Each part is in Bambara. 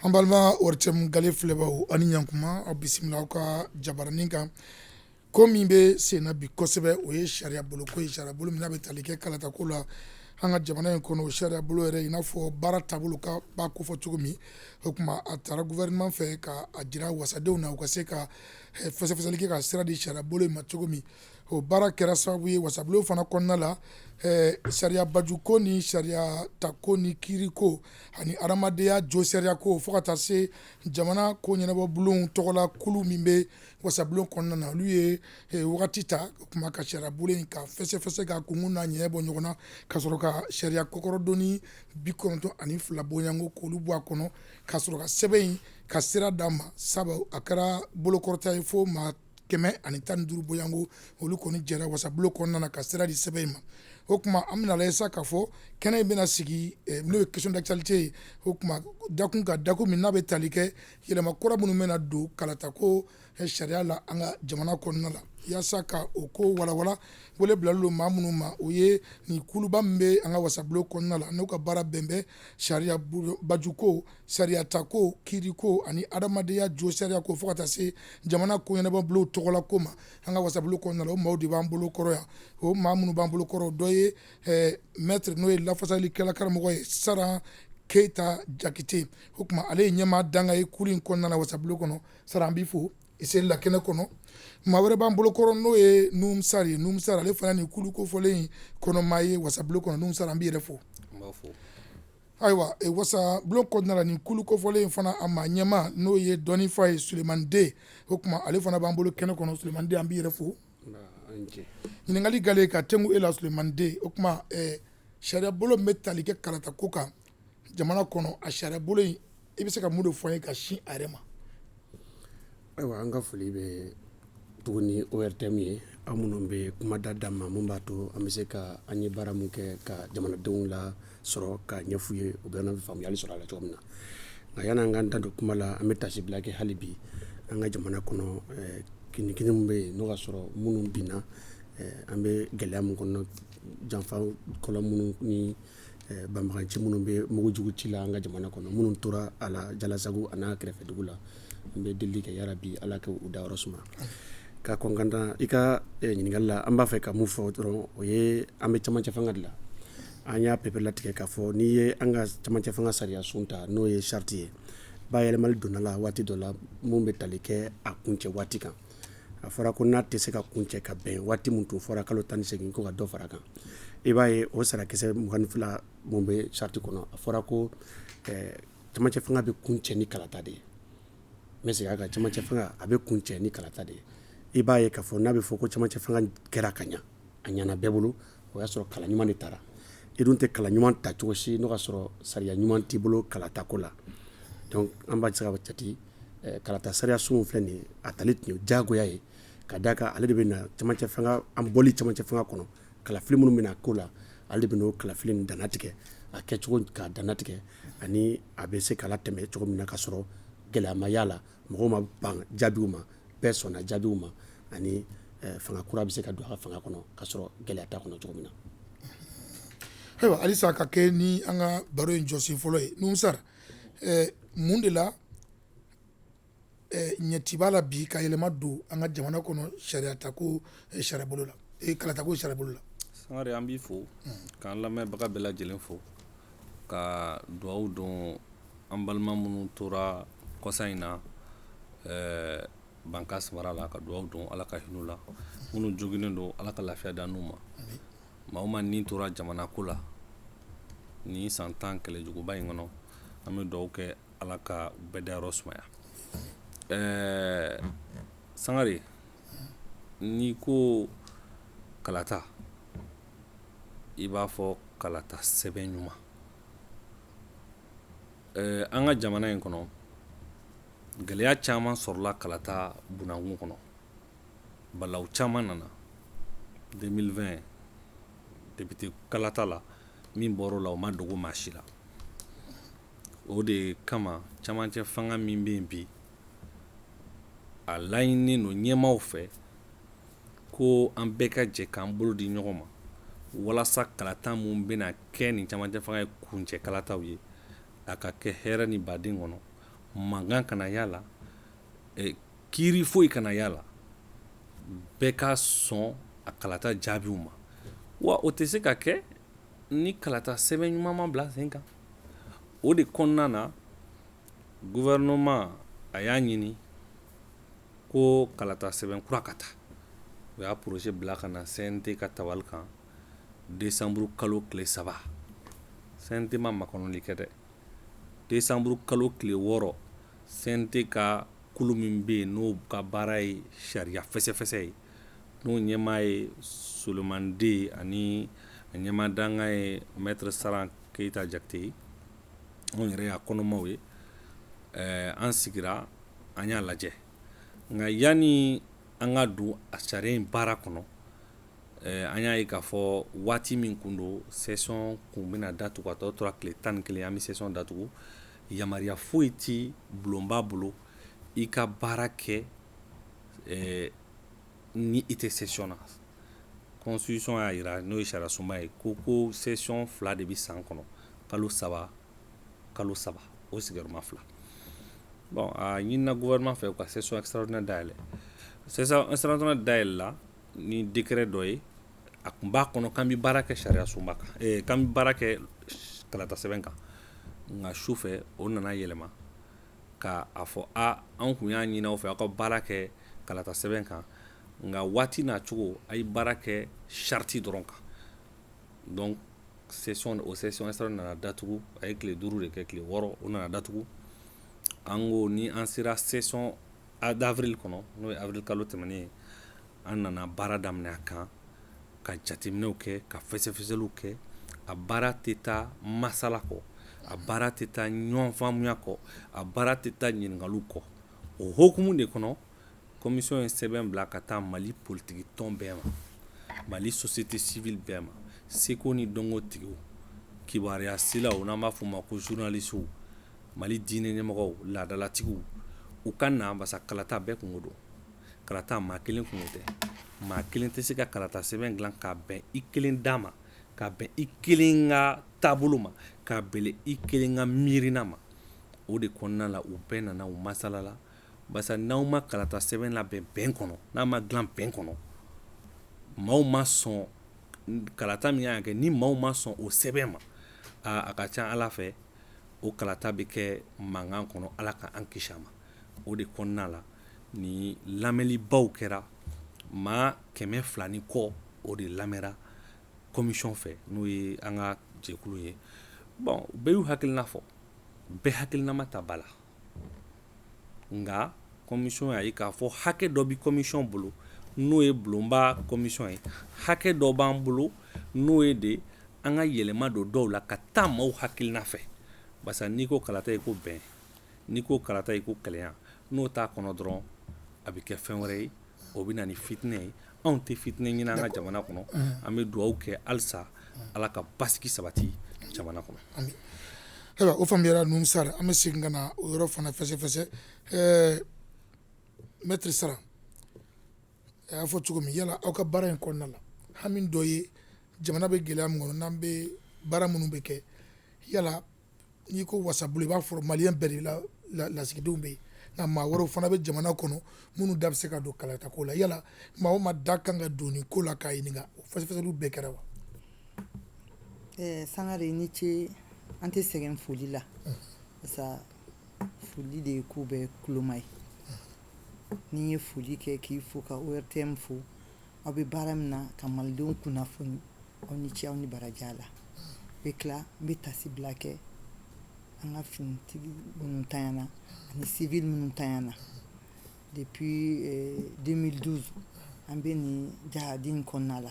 An balima Orcem Gale filɛbaw ani ɲankuma aw bisimila aw ka jabaranin kan ko min bɛ sen na bi kosɛbɛ o ye sariya bolo ko ye sariya bolo min n'a bɛ tali kɛ kalata ko la an ka jamana in kɔnɔ o sariya bolo yɛrɛ i n'a fɔ baara taabolo ka b'a kofɔ cogo min o tuma a taara gouvernement fɛ ka a jira wasadenw na u ka se ka fɛsɛfɛsɛli kɛ ka sira di sariya bolo in ma cogo min o baara kɛra sababu ye wasabilenw fana kɔnɔna la sariya baju ko ni sariya ta ko ni kiiri ko ani adamadenya jo sariya ko fo ka taa se jamana ko ɲɛnabɔ bulonw tɔgɔla kulu min bɛ wasabilenw kɔnɔna na olu ye wagati ta o kuma ka sariya bolo in ka fɛsɛfɛsɛ ka kungun n'a ɲɛ bɔ ɲɔgɔn na ka sɔrɔ ka sariya kɔkɔrɔdonni 92 bɔɲanko k'olu bɔ a kɔnɔ ka sɔrɔ ka sɛbɛn in ka sira d'a ma sabu a kɛra bolokɔrɔta ye fo maa 115 bɔɲanko olu kɔni jɛra wasabulon kɔnɔna na ka sira di sɛbɛn in ma o kuma an bɛna lajɛ sa k'a fɔ kɛnɛ in bɛna sigi n'o ye question d'actualité ye o kuma dakun ka dakun min n'a bɛ tali kɛ yɛlɛma kura minnu bɛna don kalata ko sariya la an ka jamana kɔnɔna la yaasa ka o ko walawala wele bilalen don maa minnu ma o ye nin kuluba min bɛ an ka wasabulon kɔnɔna la n'o ka baara bɛn bɛ sariya bajuko sariya tako kiiriko ani adamadenya jo sariya ko fo ka taa se jamana ko ɲɛnabɔ bulon tɔgɔla ko ma an ka wasabulon kɔnɔna la o maaw de b'an bolo kɔrɔ yan o maa minnu b'an bolo kɔrɔ dɔ ye maître n'o ye lafasalikɛla karamɔgɔ ye Saran Keita Jakite o kuma ale ye ɲɛmaa danga ye kuru in kɔnɔna na wasabulon kɔnɔ Saran an b'i fo i selila kɛnɛ kɔnɔ maa wɛrɛ b'an bolo kɔrɔ n'o ye Numusar ye Numusar ale fana nin kulu kofɔlen in kɔnɔ maa ye wasabulon kɔnɔ Numusar an b'i yɛrɛ fo ayiwa wasabulon kɔnɔna la nin kulu kofɔlen in fana a maa ɲɛmaa n'o ye dɔnnifa ye Sulemani Den o kuma ale fana b'an bolo kɛnɛ kɔnɔ Sulemani Den an b'i yɛrɛ fo ɲininkali gale ka tɛngu e la Sulemani Den o kuma sariya bolo min bɛ tali kɛ kalata ko kan jamana kɔnɔ a sariya bolo in i bɛ se ka mun de fɔ an ye ka sin a yɛrɛ ma ayiwa an ka foli bɛ tuguni ORTM ye aw minnu bɛ kumada d'an ma mun b'a to an bɛ se ka an ye baara mun kɛ ka jamanadenw la sɔrɔ ka ɲɛf'u ye u bɛ na faamuyali sɔrɔ a la cogo min na nka yan'an k'an da don kuma la an bɛ tasibila kɛ hali bi an ka jamana kɔnɔ kinikini min bɛ yen n'o ka sɔrɔ minnu binna an bɛ gɛlɛya min kɔnɔ janfa kɔlɔn minnu ni banbagaci minnu bɛ mugujugu ci la an ka jamana kɔnɔ minnu tora a la Jalasago a n'a kɛrɛfɛ dugu la an bɛ deli kɛ yarabi ala kɛ u dayɔrɔ suma ka kɔn ka da i ka ɲininkali la an b'a fɛ ka mun fɔ dɔrɔn o ye an bɛ camancɛ fanga de la an y'a pepere-latigɛ k'a fɔ n'i ye an ka camancɛ fanga sariya sun ta n'o ye charte ye bayɛlɛmali donna la waati dɔ la mun bɛ tali kɛ a kuncɛ waati kan a fɔra ko n'a tɛ se ka kuncɛ ka bɛn waati min tun fɔra kalo 18 ko ka dɔ fara kan i b'a ye o sarakisɛ 22 mun bɛ charte kɔnɔ a fɔra ko camancɛ fanga bɛ kuncɛ ni kalata de ye n bɛ segin a kan camancɛ fanga a bɛ kuncɛ ni kalata de ye i b'a ye k'a fɔ n'a bɛ fɔ ko camancɛ fanga kɛra ka ɲa a ɲana bɛɛ bolo o y'a sɔrɔ kalan ɲuman de taara i dun tɛ kalan ɲuman ta cogo si n'o ka sɔrɔ sariya ɲuman t'i bolo kalata ko la donc an b'a se ka jate kalata sariya sun filɛ nin ye a tali tun ye diyagoya ye ka d'a kan ale de bɛ na camancɛ fanga an bɔli camancɛ fanga kɔnɔ kalafili minnu bɛ na ko la ale de bɛ n'o kalafili nin dana tigɛ a kɛcogo k'a dana tigɛ ani a bɛ se k'a tɛmɛ cogo min na ka sɔrɔ gɛlɛya ma y'a la mɔgɔw ma ban jaabiw ma bɛɛ sɔnna jaabiw ma ani fanga kura bɛ se ka don a ka fanga kɔnɔ ka sɔrɔ gɛlɛya t'a kɔnɔ cogo min na ayiwa halisa ka kɛ ni an ka baro in jɔsen fɔlɔ ye Numusar mun de la ɲɛti b'a la bi ka yɛlɛma don an ka jamana kɔnɔ sariya tako sariya bolo la kalata ko sariya bolo la Sangare an b'i fo k'an lamɛnbaga bɛɛ lajɛlen fo ka dugawu don an balima minnu tora kɔsa in na banka samara la ka dugawu don ala ka hin'u la minnu joginen don ala ka lafiya da n'u ma maa o maa ni tora jamana ko la ni san 10 kɛlɛjuguba in kɔnɔ an bɛ dugawu kɛ ala ka bɛɛ dayɔrɔ sumaya Sangare n'i ko kalata i b'a fɔ kalata sɛbɛn ɲuman an ka jamana in kɔnɔ gɛlɛya caman sɔrɔla kalata bunakun kɔnɔ balawu caman nana 2020 député kalata la min bɔr'o la o ma dogo maa si la o de kama camancɛ fanga min bɛ yen bi a laɲininen don ɲɛmaaw fɛ ko an bɛɛ ka jɛ k'an bolo di ɲɔgɔn ma walasa kalata mun bɛna kɛ nin camancɛ fanga ye kuncɛ kalataw ye a ka kɛ hɛrɛ ni baden kɔnɔ mankan kana y'a la kiiri foyi kana y'a la bɛɛ ka sɔn a kalata jaabiw ma wa o tɛ se ka kɛ ni kalata sɛbɛn ɲuman ma bila sen kan o de kɔnɔna na gouvernement a y'a ɲini ko kalata sɛbɛn kura ka ta o y'a projet bila ka na CNT ka tabali kan décembre kalo tile 3 CNT ma makɔnɔli kɛ dɛ décembre kalo tile 6 CNT ka kulu min bɛ yen n'o ka baara ye sariya fɛsɛfɛsɛ ye n'o ɲɛmaa ye Solomani Den ani a ɲɛmaadanga ye maître Saran Keyita Jakite ye anw yɛrɛ y'a kɔnɔmaw ye an sigira an y'a lajɛ nka yanni an ka don a sariya in baara kɔnɔ an y'a ye k'a fɔ waati min kun don session kun bɛna datugu a tɔ tora tile 11 an bɛ session datugu yamaruya foyi tɛ bulonba bolo i ka baara kɛ ni i tɛ session na constitution y'a jira n'o ye sariya sunba ye ko session 2 de bɛ san kɔnɔ kalo 3 o sigiyɔrɔma 2 bon a ɲinina gouvernement fɛ ka session extraordinaire dayɛlɛ session extraordinaire dayɛlɛ la ni décret dɔ ye a tun b'a kɔnɔ k'an bɛ baara kɛ sariya sunba kan k'an bɛ baara kɛ kalata sɛbɛn kan nka su fɛ o nana yɛlɛma ka a fɔ an kun y'a ɲini aw fɛ aw ka baara kɛ kalata sɛbɛn kan nka waati n'a cogo a ye baara kɛ charte dɔrɔn kan donc session extraordinaire nana datugu a ye tile 5 de kɛ tile 6 o nana datugu an ko ni an sera session d'avril kɔnɔ n'o ye avril kalo tɛmɛnen ye an nana baara daminɛ a kan ka jateminɛw kɛ ka fɛsɛfɛsɛliw kɛ a baara tɛ taa masala kɔ a baara tɛ taa ɲɔgɔn faamuya kɔ a baara tɛ taa ɲininkaliw kɔ o hokumu de kɔnɔ commission ye sɛbɛn bila ka taa Mali politique tɔn bɛɛ ma Mali société civile bɛɛ ma seko ni dɔnko tigiw kibaruya silaw n'an b'a fɔ o ma ko journalistes Mali diinɛ ɲɛmɔgɔw laadalatigiw u ka na basa kalata bɛɛ kungo don kalata maa kelen kungo tɛ maa kelen tɛ se ka kalata sɛbɛn dilan k'a bɛn i kelen da ma k'a bɛn i kelen ka taabolo ma k'a bɛlɛ i kelen ka miirina ma o de kɔnɔna la u bɛɛ nana u masalala basa n'aw ma kalata sɛbɛn labɛn bɛn kɔnɔ n'a ma dilan bɛn kɔnɔ maaw ma sɔn kalata min y'a kɛ ni maaw ma sɔn o sɛbɛn ma a ka ca ala fɛ o kalata bɛ kɛ mankan kɔnɔ ala ka an kisi a ma o de kɔnɔna la ni lamɛnlibaw kɛra maa 200 ni kɔ o de lamɛnra commission fɛ n'o ye an ka jɛkulu ye bon bɛɛ y'u hakilina fɔ bɛɛ hakilina ma ta ba la nka commission y'a ye k'a fɔ hakɛ dɔ bɛ commission bolo n'o ye bulonba commission ye hakɛ dɔ b'an bolo n'o ye de an ka yɛlɛma don dɔw la ka taa maaw hakilina fɛ basa n'i ko kalata i ko bɛn n'i ko kalata i ko kɛlɛya n'o t'a kɔnɔ dɔrɔn a bɛ kɛ fɛn wɛrɛ ye o bɛ na ni fitinɛ ye anw tɛ fitinɛ ɲini an ka jamana kɔnɔ an bɛ dugawu kɛ halisa ala ka basigi sabati jamana kɔnɔ. Ayiwa o faamuyara ninnu sara an bɛ segin ka na o yɔrɔ fana fɛsɛfɛsɛ maître Saran a y'a fɔ cogo min yala aw ka baara in kɔnɔna la hami dɔ ye jamana bɛ gɛlɛya min kɔnɔ n'an bɛ baara minnu bɛ kɛ yala n'i ko wasabolo i b'a fɔ maliyɛn bɛɛ de lasigidenw bɛ yen nka maa wɛrɛw fana bɛ jamana kɔnɔ minnu da bɛ se ka don kalata ko la yala maa o maa da kan ka don nin ko la k'a ɲininka o fɛsɛfɛsɛliw bɛɛ kɛra wa. Sangare ni ce an tɛ sɛgɛn foli la barisa foli de ye ko bɛɛ kuloma ye ni ye foli kɛ k'i fo ka ORTM fo aw bɛ baara min na ka malidenw kunnafoni aw ni ce aw ni baraji la bɛ tila n bɛ tasi bila kɛ an ka finitigi minnu tanyana ani civil minnu tanyana depuis 2012 an bɛ nin jahadi in kɔnɔna la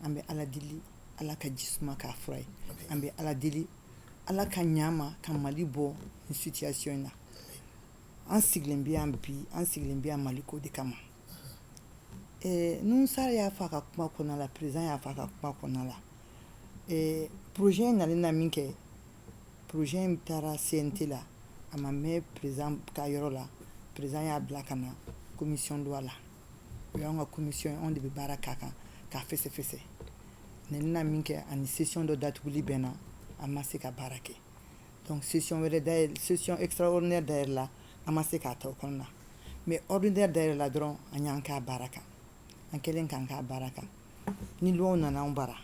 an bɛ ala deli ala ka jisuma k'a fura ye an bɛ ala deli ala ka ɲama ka Mali bɔ nin situation in na an sigilen bɛ yan bi an sigilen bɛ yan Mali ko de kama Nunsara y'a fɔ a ka kuma kɔnɔna la président y'a fɔ a ka kuma kɔnɔna la projet in nalen na min kɛ projet in taara CNT la a ma mɛn président ka yɔrɔ la président y'a bila ka na commission dɔ la o y'anw ka commission ye anw de bɛ baara k'a kan k'a fɛsɛfɛsɛ nalen na min kɛ ani session dɔ datuguli bɛnna a ma se ka baara kɛ donc session wɛrɛ dayɛlɛ session extraordinaire dayɛlɛ la an ma se k'a ta o kɔnɔ na mais ordinaire dayɛlɛ la dɔrɔn an y'an k'a baara kan an kɛlen k'an k'a baara kan ni loi nana anw bara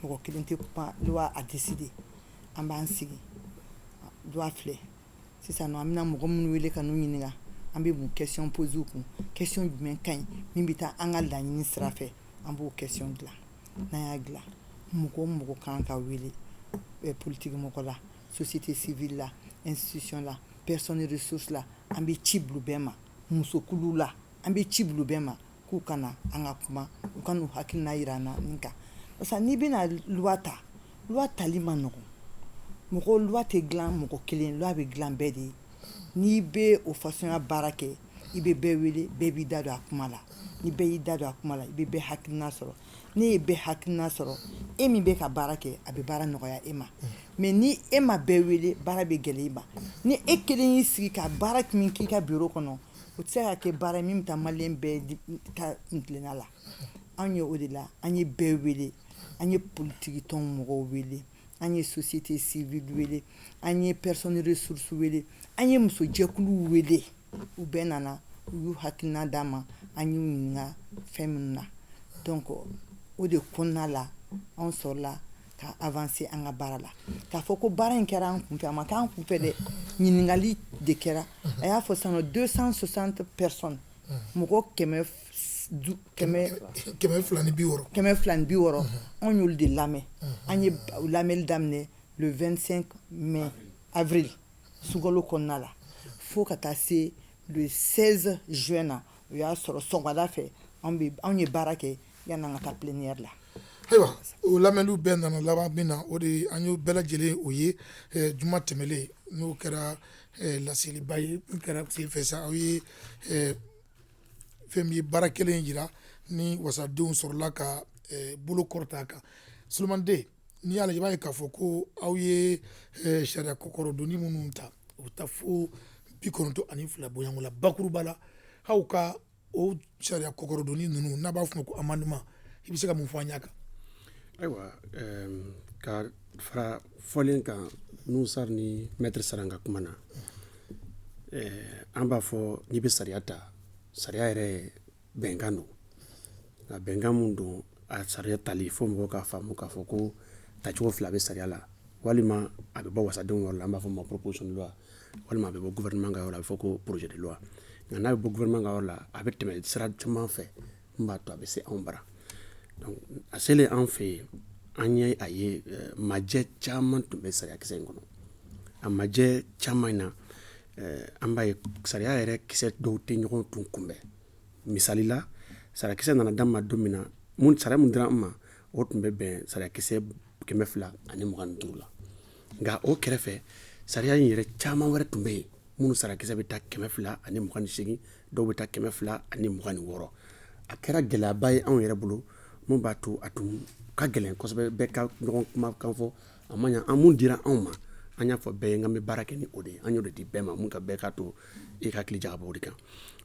mɔgɔ kelen tɛ kuma loi a décider an b'an sigi loi filɛ sisan nɔ an bɛna mɔgɔ minnu wele ka n'u ɲininka an bɛ mun question poser u kun question jumɛn ka ɲi min bɛ taa an ka laɲini sira fɛ an b'o question dilan n'an y'a dilan mɔgɔ o mɔgɔ kan ka wele politique mɔgɔ la société civile la institution la personne ressource la an bɛ ci bila u bɛɛ ma musokulu la an bɛ ci bila u bɛɛ ma k'u kana an ka kuma u ka n'u hakilina yira an na nin kan parce que n'i bɛna loi ta loi tali ma nɔgɔn mɔgɔ loi tɛ dilan mɔgɔ kelen loi bɛ dilan bɛɛ de ye n'i bɛ o façon baara kɛ i bɛ bɛɛ wele bɛɛ b'i da don a kuma la ni bɛɛ y'i da don a kuma la i bɛ bɛɛ hakilina sɔrɔ ne ye bɛɛ hakilina sɔrɔ e min bɛ ka baara kɛ a bɛ baara nɔgɔya e ma mais ni e ma bɛɛ wele baara bɛ gɛlɛya i ma ni e kelen y'i sigi ka baara min k'i ka bureau kɔnɔ o tɛ se ka kɛ baara min bɛ taa maliyɛn bɛɛ ka kuntilenna la anw ye o de la an ye bɛɛ wele an ye politique tɔn mɔgɔw wele an ye société civile wele an ye personne ressource wele an ye musojɛkuluw wele u bɛɛ nana u y'u hakilina d'an ma an y'u ɲininka fɛn minnu na donc o de kɔnɔna la anw sɔrɔla ka avancer an ka baara la k'a fɔ ko baara in kɛra an kunfɛ a ma k'an kunfɛ dɛ ɲininkali de kɛra a y'a fɔ sisan 260 personnes mɔgɔ kɛmɛ fila ni bi wɔɔrɔ anw y'olu de lamɛn an ye lamɛnni daminɛ le 25 mai avril sugalo kɔnɔna la fo ka taa se le 16 juin na o y'a sɔrɔ sɔgɔmada fɛ anw ye baara kɛ yanni an ka taa plénière la ayiwa o lamɛnniw bɛɛ nana laban min na o de an y'o bɛɛ lajɛlen o ye juma tɛmɛlen n'o kɛra laseliba ye min kɛra senfɛ sa aw ye fɛn min ye baara kelen jira ni wasadenw sɔrɔla ka bolo kɔrɔta a kan solomanden n'i y'a lajɛ i b'a ye k'a fɔ ko aw ye sariya kɔkɔrɔdonni minnu ta o bɛ taa fo 92 bɔɲɔngo la bakuruba la aw ka o sariya kɔkɔrɔdonni ninnu n'a b'a fɔ ko amendement i bɛ se ka mun fɔ an ɲ'a kan ayiwa ka fara fɔlen kan nusar ni maître saran ka kuma na an b'a fɔ n'i bɛ sariya ta sariya yɛrɛ bɛnkan don nka bɛnkan mun don a sariya tali fo mɔgɔw k'a faamu k'a fɔ ko tacogo fila bɛ sariya la walima a bɛ bɔ wasadenw yɔrɔ la an b'a fɔ ma proposition de loi walima a bɛ bɔ gouvernement ka yɔrɔ la a bɛ fɔ ko projet de loi nka n'a bɛ bɔ gouvernement ka yɔrɔ la a bɛ tɛmɛ sira caman fɛ min b'a to a bɛ se anw bara donc a selen an fɛ yen an ye a ye majɛ caman tun bɛ sariya kisɛ in kɔnɔ a majɛ caman in na an b'a ye sariya yɛrɛ kisɛ dɔw tɛ ɲɔgɔn tun kunbɛn misali la sariya kisɛ nana d'an ma don min na sariya mun dira an ma o tun bɛ bɛn sariya kisɛ 225 la nka o kɛrɛfɛ sariya in yɛrɛ caman wɛrɛ tun bɛ yen minnu sariya kisɛ bɛ taa 228 dɔw bɛ taa 226 a kɛra gɛlɛyaba ye anw yɛrɛ bolo mun b'a to a tun ka gɛlɛn kosɛbɛ bɛɛ ka ɲɔgɔn kumakan fɔ a ma ɲa an mun dira anw ma an y'a fɔ bɛɛ ye n kan bɛ baara kɛ ni o de ye an y'o de di bɛɛ ma mun ka bɛɛ ka to i ka hakili jagabɔ o de kan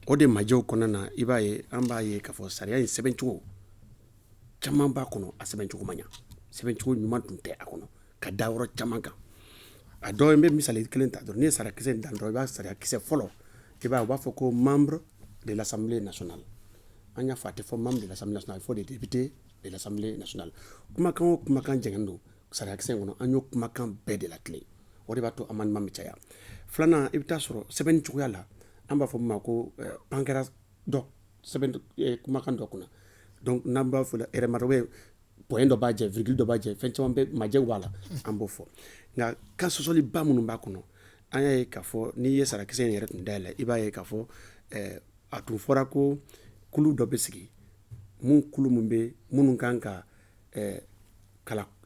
o de majɛw kɔnɔna na i b'a ye an b'a ye k'a fɔ sariya in sɛbɛncogo caman b'a kɔnɔ a sɛbɛncogo ma ɲa sɛbɛncogo ɲuman tun tɛ a kɔnɔ ka da yɔrɔ caman kan a dɔw n bɛ misali kelen ta dɔrɔn n'i ye sariya kisɛ in dan dɔrɔn i b'a sariya kisɛ fɔlɔ i b'a ye u b'a fɔ ko membre de l'Assemblée nationale an y'a fɔ a tɛ fɔ membre de l'Assemblée nationale il faut des députés de l'Assemblée nationale kumakan o kumakan jɛngɛnen don sariya kisɛ in kɔnɔ an y'o kumakan bɛɛ de latilen o de b'a to amendement bɛ caya filanan i bɛ taa sɔrɔ sɛbɛnni cogoya la an b'a fɔ min ma ko pankɛra dɔ sɛbɛn kumakan dɔ kunna donc n'an b'a fɔ yɛrɛma dɔ point dɔ b'a jɛ virgule dɔ b'a jɛ fɛn caman bɛ majɛw b'a la an b'o fɔ nka kan sɔsɔliba minnu b'a kɔnɔ an y'a ye k'a fɔ n'i ye sariya kisɛ in yɛrɛ tun dayɛlɛ i b'a ye k'a fɔ a tun fɔra ko kulu dɔ bɛ sigi kulu min bɛ minnu kan ka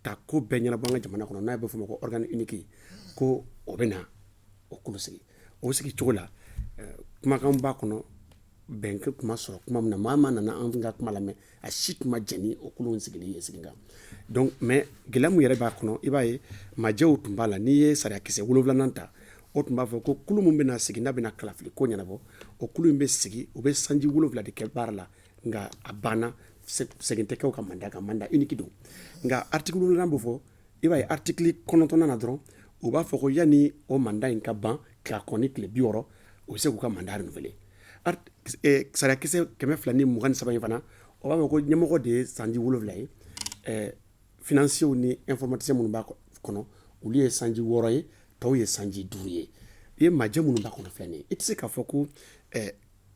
ta ko bɛɛ ɲɛnabɔ an ka jamana kɔnɔ n'a bɛ fɔ o ma ko organe unique ko o bɛ na o kulu sigi o sigi cogo la kumakan b'a kɔnɔ bɛnkɛ kuma sɔrɔ kuma min na maa nana an ka kuma lamɛn a si tun ma jɛn ni o kulu in sigili ye sigi kan donc mais gɛlɛya min yɛrɛ b'a kɔnɔ i b'a ye majɛw tun b'a la n'i ye sariya kisɛ 7 ta o tun b'a fɔ ko kulu min bɛna sigi n'a bɛna kalafili ko ɲɛnabɔ o kulu in bɛ sigi o bɛ sanji 7 de kɛ baara la nka a banna segin tɛ kɛ o ka mandat kan mandat unique don nka article 7 bɛ fɔ i b'a ye article 9 na dɔrɔn u b'a fɔ ko yanni o mandat in ka ban k'a kɔni tile 60 u bɛ se k'u ka mandat renouveler sariya kisɛ 223 in fana o b'a fɔ ko ɲɛmɔgɔ de ye sanji 7 ye financiers ni informaticiens minnu b'a kɔnɔ olu ye sanji 6 ye tɔw ye sanji 5 ye i ye majɛ minnu b'a kɔnɔ filɛ nin ye i tɛ se k'a fɔ ko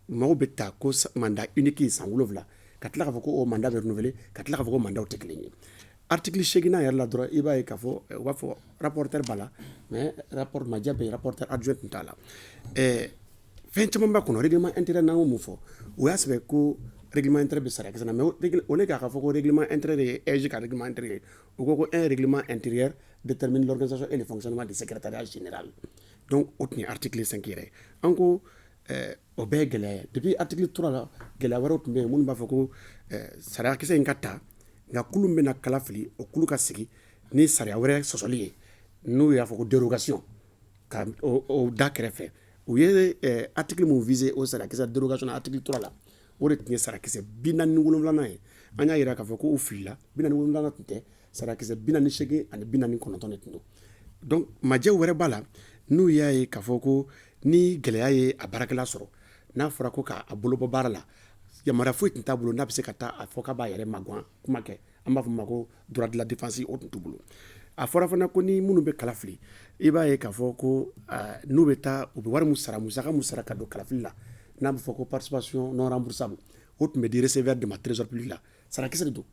maaw bɛ ta ko mandat unique ye san 7 ka tila k'a fɔ ko o mandat bɛ renouveler ka tila k'a fɔ ko mandat tɛ kelen ye article 8 yɛrɛ la dɔrɔn i b'a ye k'a fɔ u b'a fɔ rapporteur b'a la mais rapport majɛ bɛ yen rapporteur adjoint tun t'a la fɛn caman b'a kɔnɔ règlement intérieur n'an y'o mun fɔ o y'a sɛbɛn ko règlement intérieur bɛ sariya kisɛ la mais au lieu k'a fɔ ko règlement intérieur ye EG ka règlement intérieur ye o ko un règlement intérieur détermine l'organisation et le fonctionnement du secrétariat général donc o tun ye article 5 yɛrɛ ye an ko o bɛɛ ye gɛlɛya ye depuis article 3 la gɛlɛya wɛrɛw tun bɛ yen minnu b'a fɔ ko sariya kisɛ in ka ta nka kulu bɛna kala fili o kulu ka sigi ni sariya wɛrɛ sɔsɔli ye n'o y'a fɔ ko dérogation ka o da kɛrɛfɛ u ye article mun visé o sariya kisɛ dérogation na article 3 la o de tun ye sariya kisɛ 47 ye an y'a jira k'a fɔ ko o filila 47 tun tɛ sariya kisɛ 48 ani 49 de tun don donc majɛ wɛrɛ b'a la n'u y'a ye k'a fɔ ko ni gɛlɛya ye a baarakɛla sɔrɔ n'a fɔra ko k'a bolo bɔ baara la yamaruya foyi tun t'a bolo n'a bɛ se ka taa a fɔ k'a b'a yɛrɛ magɔn kuma kɛ an b'a fɔ ma ko droit de la défense o tun t'u bolo a fɔra fana ko ni minnu bɛ kala fili i b'a ye k'a fɔ ko n'u bɛ taa u bɛ wari min sara musaka min sara ka don kalafili la n'a bɛ fɔ ko participation non remboursable o tun bɛ di receveur de ma trésor public la sarakisɛ de don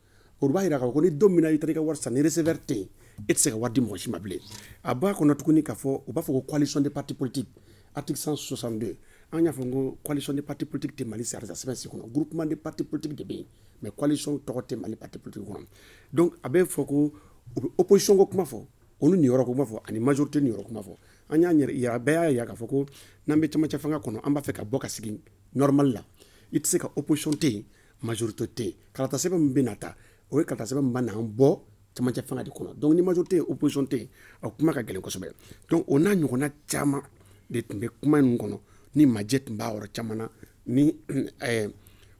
o b'a jira k'a fɔ ko ni don min na i taara i ka wari san ni receveur tɛ yen e tɛ se ka wari di mɔgɔ si ma bilen a b'a kɔnɔ tuguni k'a fɔ u b'a fɔ ko coalition des partis politiques article 162 an y'a fɔ ko coalition des partis politiques tɛ mali sariya sɛbɛn si kɔnɔ groupement des partis politiques de bɛ yen mais coalition tɔgɔ tɛ mali parti politique kɔnɔ donc a bɛ fɔ ko u bɛ opposition ko kuma fɔ o ni niyɔrɔ ko kuma fɔ ani majorité niyɔrɔ kuma fɔ an y'a yira bɛɛ y'a yira k'a fɔ ko n'an bɛ camancɛ fanga kɔnɔ an b'a fɛ ka bɔ ka sigi normal la i tɛ se ka opposition tɛ yen majorité tɛ yen kalata sɛbɛn min bɛ na ta o ye kalata sɛbɛn min b'a n'an bɔ camancɛ fanga de kɔnɔ donc ni majorité ye opposition tɛ yen a kuma ka gɛlɛn kosɛbɛ donc o n'a ɲɔgɔnna caman de tun bɛ kuma ninnu kɔnɔ ni majɛ tun b'a yɔrɔ caman na ni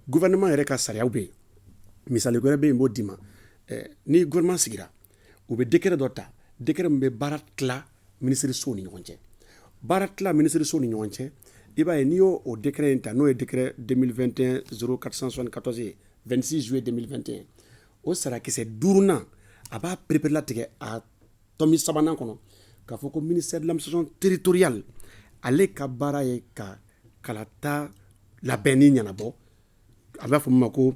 gouvernement yɛrɛ ka sariyaw bɛ yen misali wɛrɛ bɛ yen n b'o d'i ma ni gouvernement sigira u bɛ décret dɔ ta décret min bɛ baara tila minisirisow ni ɲɔgɔn cɛ baara tila minisirisow ni ɲɔgɔn cɛ i b'a ye n'i y'o décret in ta n'o ye décret 2021 0474 ye 26 juillet 2021 o sarakisɛ 5nan a b'a perepere a tɔmi 3nan kɔnɔ k'a fɔ ko ministère de l'administration territoriale ale ka baara ye ka kalata labɛnni ɲɛnabɔ a b'a fɔ min ma ko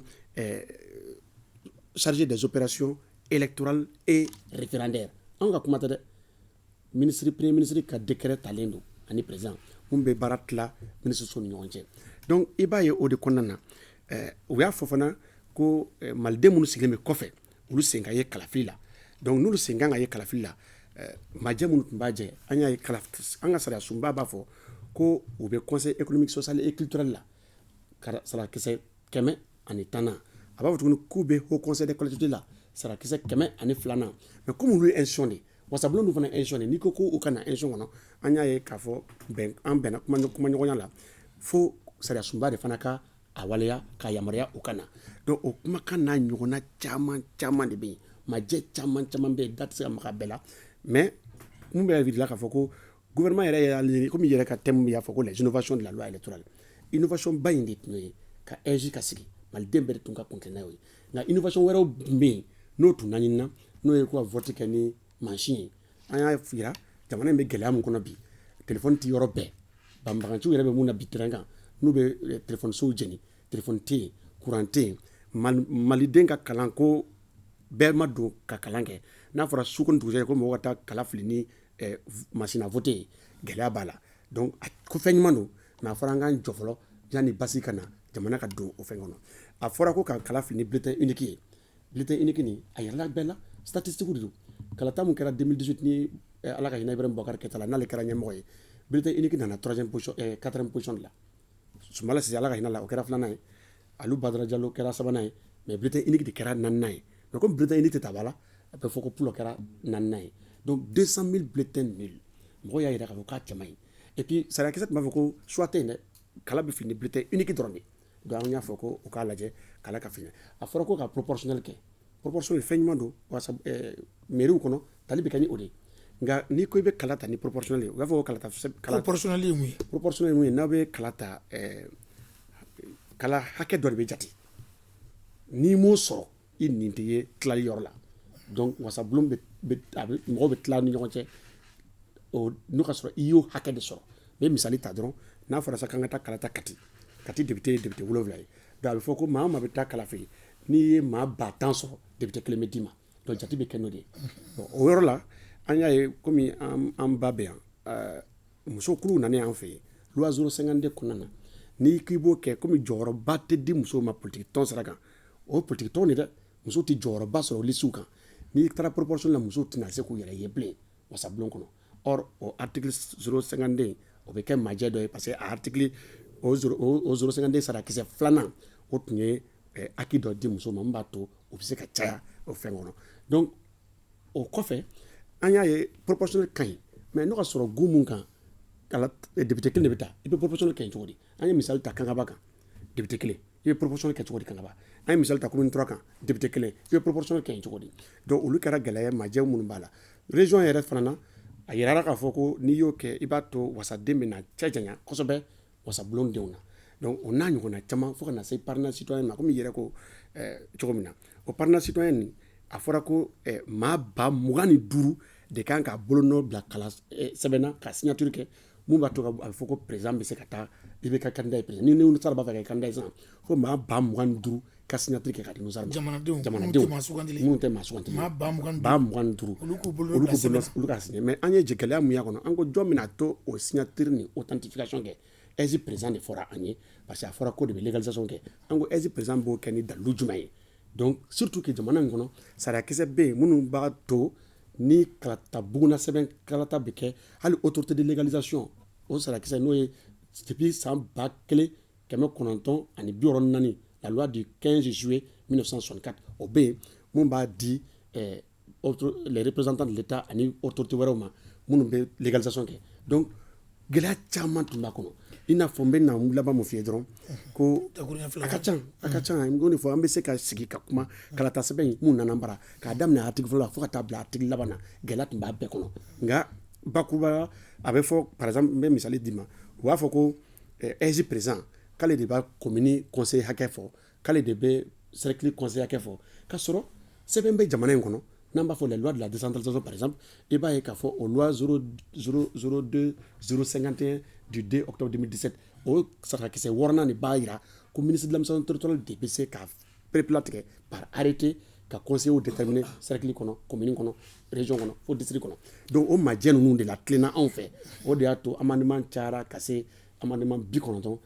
chargé des opérations électorales et référendaires an ka kuma tɛ dɛ premier ministre ka décret talen don ani président mun bɛ baara tila ministre ni ɲɔgɔn cɛ donc i b'a ye o de kɔnɔna na u y'a fɔ fana ko maliden minnu sigilen bɛ kɔfɛ olu sen ka ye kalafili la donc n'olu sen kan ka ye kalafili la majɛ minnu tun b'a jɛ an y'a ye an ka sariya sunba b'a fɔ ko u bɛ conseil économique social et culturel la sarakisɛ 110 a b'a fɔ tuguni k'u bɛ haut conseil des collectivités la sarakisɛ 102 mais comme olu ye institution de wasabulon dun fana ye institution de n'i ko k'u kana institution kɔnɔ an y'a ye k'a fɔ an bɛnna kuma ɲɔgɔnya la fo sariya sunba de fana ka a waleya ka yamaruya o kana donc o kumakan n'a ɲɔgɔnna caman de bɛ yen majɛ caman bɛ yen da tɛ se ka maga bɛɛ la mais mun bɛ yira k'a fɔ ko gouvernement yɛrɛ y'a komi yɛrɛ ka thème y'a fɔ ko les innovations de la loi électorale innovation ba in de tun ye ka EJ ka sigi maliden bɛɛ de tun ka kun n'a ye nka innovation wɛrɛw bɛ yen n'o tun naɲinina n'o ye ko ka vote kɛ ni mansin ye an y'a yira jamana in bɛ gɛlɛya min kɔnɔ bi téléphone tɛ yɔrɔ bɛɛ banbaganciw yɛrɛ bɛ mun na bi terrain kan n'u bɛ téléphone sow jɛni téléphone tɛ yen courant tɛ yen maliden ka kalan ko bɛɛ ma don ka kalan kɛ n'a fɔra su kɔni dugusɛjɛ ko mɔgɔ ka taa kala fili ni machine à voter ye gɛlɛya b'a la donc ko fɛn ɲuman don mais a fɔra an k'an jɔ fɔlɔ yanni basi ka na jamana ka don o fɛn kɔnɔ a fɔra ko ka kala fili ni bulletin unique ye bulletin unique nin a yɛrɛla bɛɛ la statistique de don kalata mun kɛra 2018 ni ala ka hinɛ Ibrahim Boubacar Keïta la n'ale kɛra ɲɛmɔgɔ ye bulletin unique nana 4e position de la Soumala Cissé ala ka hinɛ la o kɛra 2nan ye Aliou Badara Diallo kɛra 3nan ye mais bulletin unique de kɛra 4nan ye mais comme bulletin unique tɛ ta bala a bɛ fɔ ko Pulo kɛra 4nan ye donc 200 000 bulletins nuls mɔgɔ y'a jira k'a fɔ k'a cɛ man ɲi et puis sariya kisɛ tun b'a fɔ ko choix tɛ yen dɛ kala bɛ fili ni bulletin unique dɔrɔn de donc an y'a fɔ ko u k'a lajɛ kala ka fili a fɔra ko ka proportionnel kɛ proportionnel fɛn ɲuman don wasa mairie kɔnɔ tali bɛ kɛ ni o de ye nka n'i ko i bɛ kala ta ni proportionnel ye u b'a fɔ ko proportionnel ye mun ye proportionnel ye mun ye n'a bɛ kala ta kala hakɛ dɔ de bɛ jate n'i m'o sɔrɔ i nin tɛ ye tilali yɔrɔ la donc wasabulon mɔgɔw bɛ tila ni ɲɔgɔn cɛ n'o ka sɔrɔ i y'o hakɛ de sɔrɔ n bɛ misali ta dɔrɔn n'a fɔra sa k'an ka taa kala ta kati député ye député 7 ye donc a bɛ fɔ ko maa o maa bɛ taa kala fɛ yen n'i ye maa 10,000 sɔrɔ député 1 bɛ d'i ma donc jate bɛ kɛ n'o de ye o yɔrɔ la an y'a ye komi an ba bɛ yan muso kuluw nanen an fɛ yen loi 052 kɔnɔna na n'i k'i b'o kɛ komi jɔyɔrɔba tɛ di musow ma politique tɔn sira kan o politique tɔn de dɛ musow tɛ jɔyɔrɔba sɔrɔ lisiw kan n'i taara proportionnel la musow tɛna se k'u yɛrɛ ye bilen wasabulon kɔnɔ or o article 052 o bɛ kɛ majɛ dɔ ye parce que a article o 052 sarakisɛ 2nan o tun ye acquis dɔ di musow ma min b'a to o bɛ se ka caya o fɛn kɔnɔ donc o kɔfɛ an y'a ye proportionnel ka ɲi mais n'o ka sɔrɔ gun mun kan député 1 de bɛ taa i bɛ proportionnel kɛ cogo di an ye misali ta kankaba kan député 1 i bɛ proportionnel kɛ cogo di kankaba an ye misali ta commune 3 kan député 1 i bɛ proportionnel kɛ cogo di donc olu kɛra gɛlɛya majɛ minnu b'a la région yɛrɛ fana na a yirara k'a fɔ ko n'i y'o kɛ i b'a to wasaden bɛ na cɛ janya kosɛbɛ wasabulon denw na donc o n'a ɲɔgɔnna caman fo ka na se parrainage citoyen ma komi i yɛrɛ ko cogo min na o parrainage citoyen nin a fɔra ko maa 25,000 de kan k'a bolonɔ bila sɛbɛn na ka signature kɛ mun b'a to a bɛ fɔ ko président bɛ se ka taa i bɛ ka candidat ye président ni Nusara b'a fɛ ka kɛ candidat ye sisan fo maa 25,000 ka signature kɛ ka di Nusara ma jamanadenw minnu tɛ maa sugantili maa 25,000 olu ka signé mais an ye gɛlɛya mun y'a kɔnɔ an ko jɔn bɛna to o signature ni authentification kɛ ɛsi président de fɔra an ye parce que a fɔra ko de bɛ légalisation kɛ an ko ɛsi président b'o kɛ ni dalilu jumɛn ye donc surtout que jamana in kɔnɔ sariyakisɛ bɛ yen minnu b'a to ni kalata buguna sɛbɛn kalata bɛ kɛ hali autorité de légalisation o sarakisɛ n'o ye depuis san 1994 la loi du 15 juillet 1964 o bɛ yen mun b'a di les représentants de l'état ani autorité wɛrɛw ma minnu bɛ légalisation kɛ donc gɛlɛya caman tun b'a kɔnɔ i n'a fɔ n bɛ na laban mun f'i ye dɔrɔn ko a ka ca n y'o de fɔ an bɛ se ka sigi ka kuma kalata sɛbɛn in mun nana bara k'a daminɛ article fɔlɔ la fo ka taa bila article laban na gɛlɛya tun b'a bɛɛ kɔnɔ nka bakuruba a bɛ fɔ par exemple n bɛ misali d'i ma u b'a fɔ ko ɛsi président k'ale de b'a commune conseil hakɛ fɔ k'ale de bɛ cercle conseil hakɛ fɔ k'a sɔrɔ sɛbɛn bɛ jamana in kɔnɔ n'an b'a fɔ les lois de la décentralisation par exemple i b'a ye k'a fɔ o loi 002-051 du 2 octobre 2017 o sarakisɛ 6nan de b'a jira ko ministre de l'administration territoriale de bɛ se ka perepilatigɛ par arrêté ka conseiller déterminer cercle kɔnɔ commune kɔnɔ région kɔnɔ fo district kɔnɔ donc o majɛ ninnu de la tilenna anw fɛ o de y'a to amendement cayara ka se amendement 92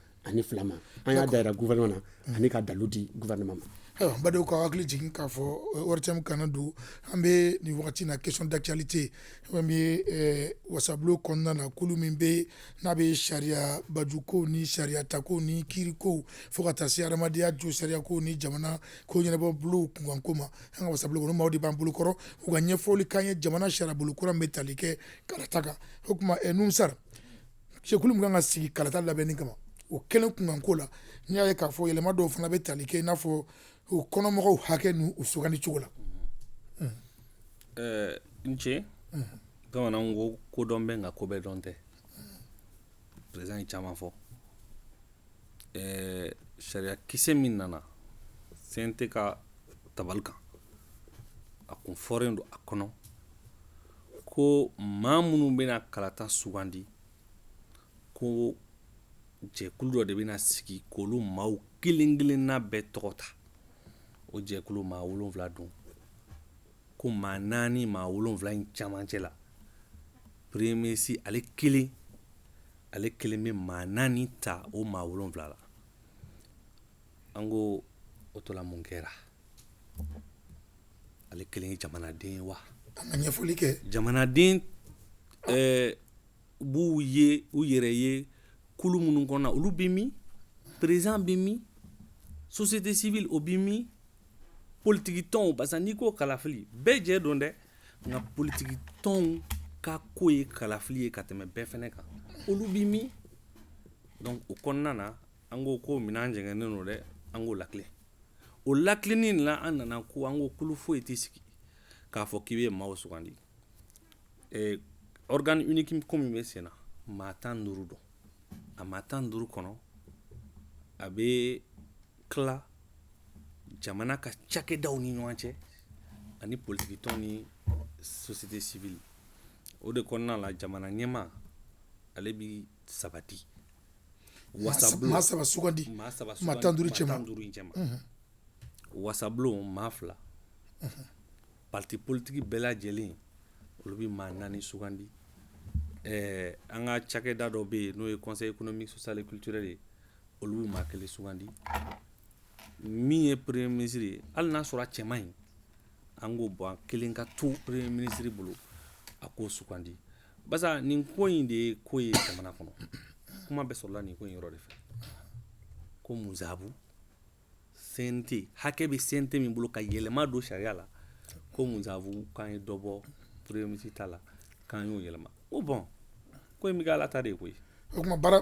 ma an y'a dayira gouvernement na ani ka dalilu di gouvernement ma ayiwa n badenw ka hakili jigin k'a fɔ ORTM kana don an bɛ nin wagati na question d'actualité fɛn min ye wasabulon kɔnɔna na kulu min bɛ n'a bɛ sariya bajukow ni sariya takow ni kiirikow fo ka taa se adamadenya jo sariyakow ni jamana ko ɲɛnabɔ bolo kunkanko ma an ka wasabulon kɔnɔ maaw de b'an bolo kɔrɔ u ka ɲɛfɔli k'an ye jamana sariya bolo kura min bɛ tali kɛ kalata kan o tuma Nusara jɛkulu min kan ka sigi kalata labɛnni kama o kelen kunkanko la n'i y'a ye k'a fɔ yɛlɛma dɔw fana bɛ tali kɛ i n'a fɔ o kɔnɔmɔgɔw hakɛ n'u sugandi cogo la n cɛ bamananw ko kodɔn bɛ nka ko bɛɛ dɔn tɛ président ye caman fɔ sariya kisɛ min nana CNT ka tabali kan a kun fɔren don a kɔnɔ ko maa minnu bɛna kalata sugandi ko jɛkulu dɔ de bɛna sigi k'olu maaw kelen kelenna bɛɛ tɔgɔ ta o jɛkulu maa 7 don ko maa 4 maa 7 in camancɛ la premier ministre ale kelen bɛ maa 4 ta o maa 7 la an ko o to la mun kɛra ale kelen ye jamanaden ye wa an ka ɲɛfɔli kɛ jamanaden b'u ye u yɛrɛ ye kulu minnu kɔnɔ olu bɛ min président bɛ min société civile o bɛ min politiki tɔnw parce que n'i ko kalafili bɛɛ jɛ don dɛ nka politiki tɔnw ka ko ye kalafili ye ka tɛmɛ bɛɛ fɛnɛ kan olu bɛ min donc o kɔnɔna na an ko minɛn jɛngɛnnen don dɛ an k'o lakile o lakilenni la an nana ko an ko kulu foyi tɛ sigi k'a fɔ k'i bɛ maaw sugandi organe unique comme bɛ sen na maa 15 don a maa 15 kɔnɔ a bɛ tila jamana ka cakɛdaw ni ɲɔgɔn cɛ ani politique tɔn ni société civile o de kɔnɔna la jamana ɲɛma ale bi sabati maa saba sugandi maa 15 cɛma wasabulon maa 2 parti politique bɛɛ lajɛlen olu bi maa 4 sugandi an ka cakɛda dɔ bɛ yen n'o ye conseil économique social et culturel ye olu bi maa 1 sugandi min ye premier ministre ye hali n'a sɔrɔ a cɛ man ɲi an k'o bɔ an kelen ka to premier ministre bolo a k'o sugandi basa nin ko in de ye ko ye jamana kɔnɔ kuma bɛ sɔrɔla nin ko in yɔrɔ de fɛ ko muzabu CNT hakɛ bɛ CNT min bolo ka yɛlɛma don sariya la ko muzabu k'an ye dɔ bɔ premier ministre ta la k'an y'o yɛlɛma o bon ko in bɛ kɛ ala ta de ye koyi o kuma baara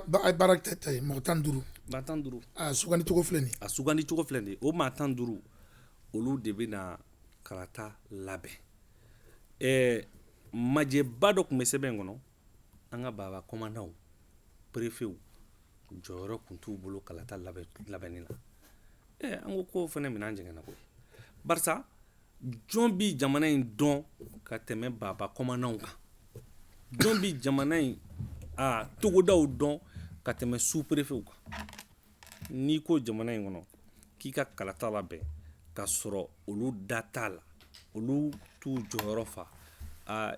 tɛ mɔgɔ 15 maa 15 a sugandi cogo filɛ nin a sugandi cogo filɛ nin ye o maa 15 olu de bɛ na karata labɛn majɛba dɔ tun bɛ sɛbɛn kɔnɔ an ka baba kɔmandanw préfets jɔyɔrɔ tun t'u bolo kalata labɛnni na an ko k'o fana minɛn jɛngɛnna koyi barisa jɔn bi jamana in dɔn ka tɛmɛ baba kɔmandanw kan jɔn bi jamana in togodaw dɔn ka tɛmɛ sous préfets kan n'i ko jamana in kɔnɔ k'i ka kalata labɛn ka sɔrɔ olu da t'a la olu t'u jɔyɔrɔ fa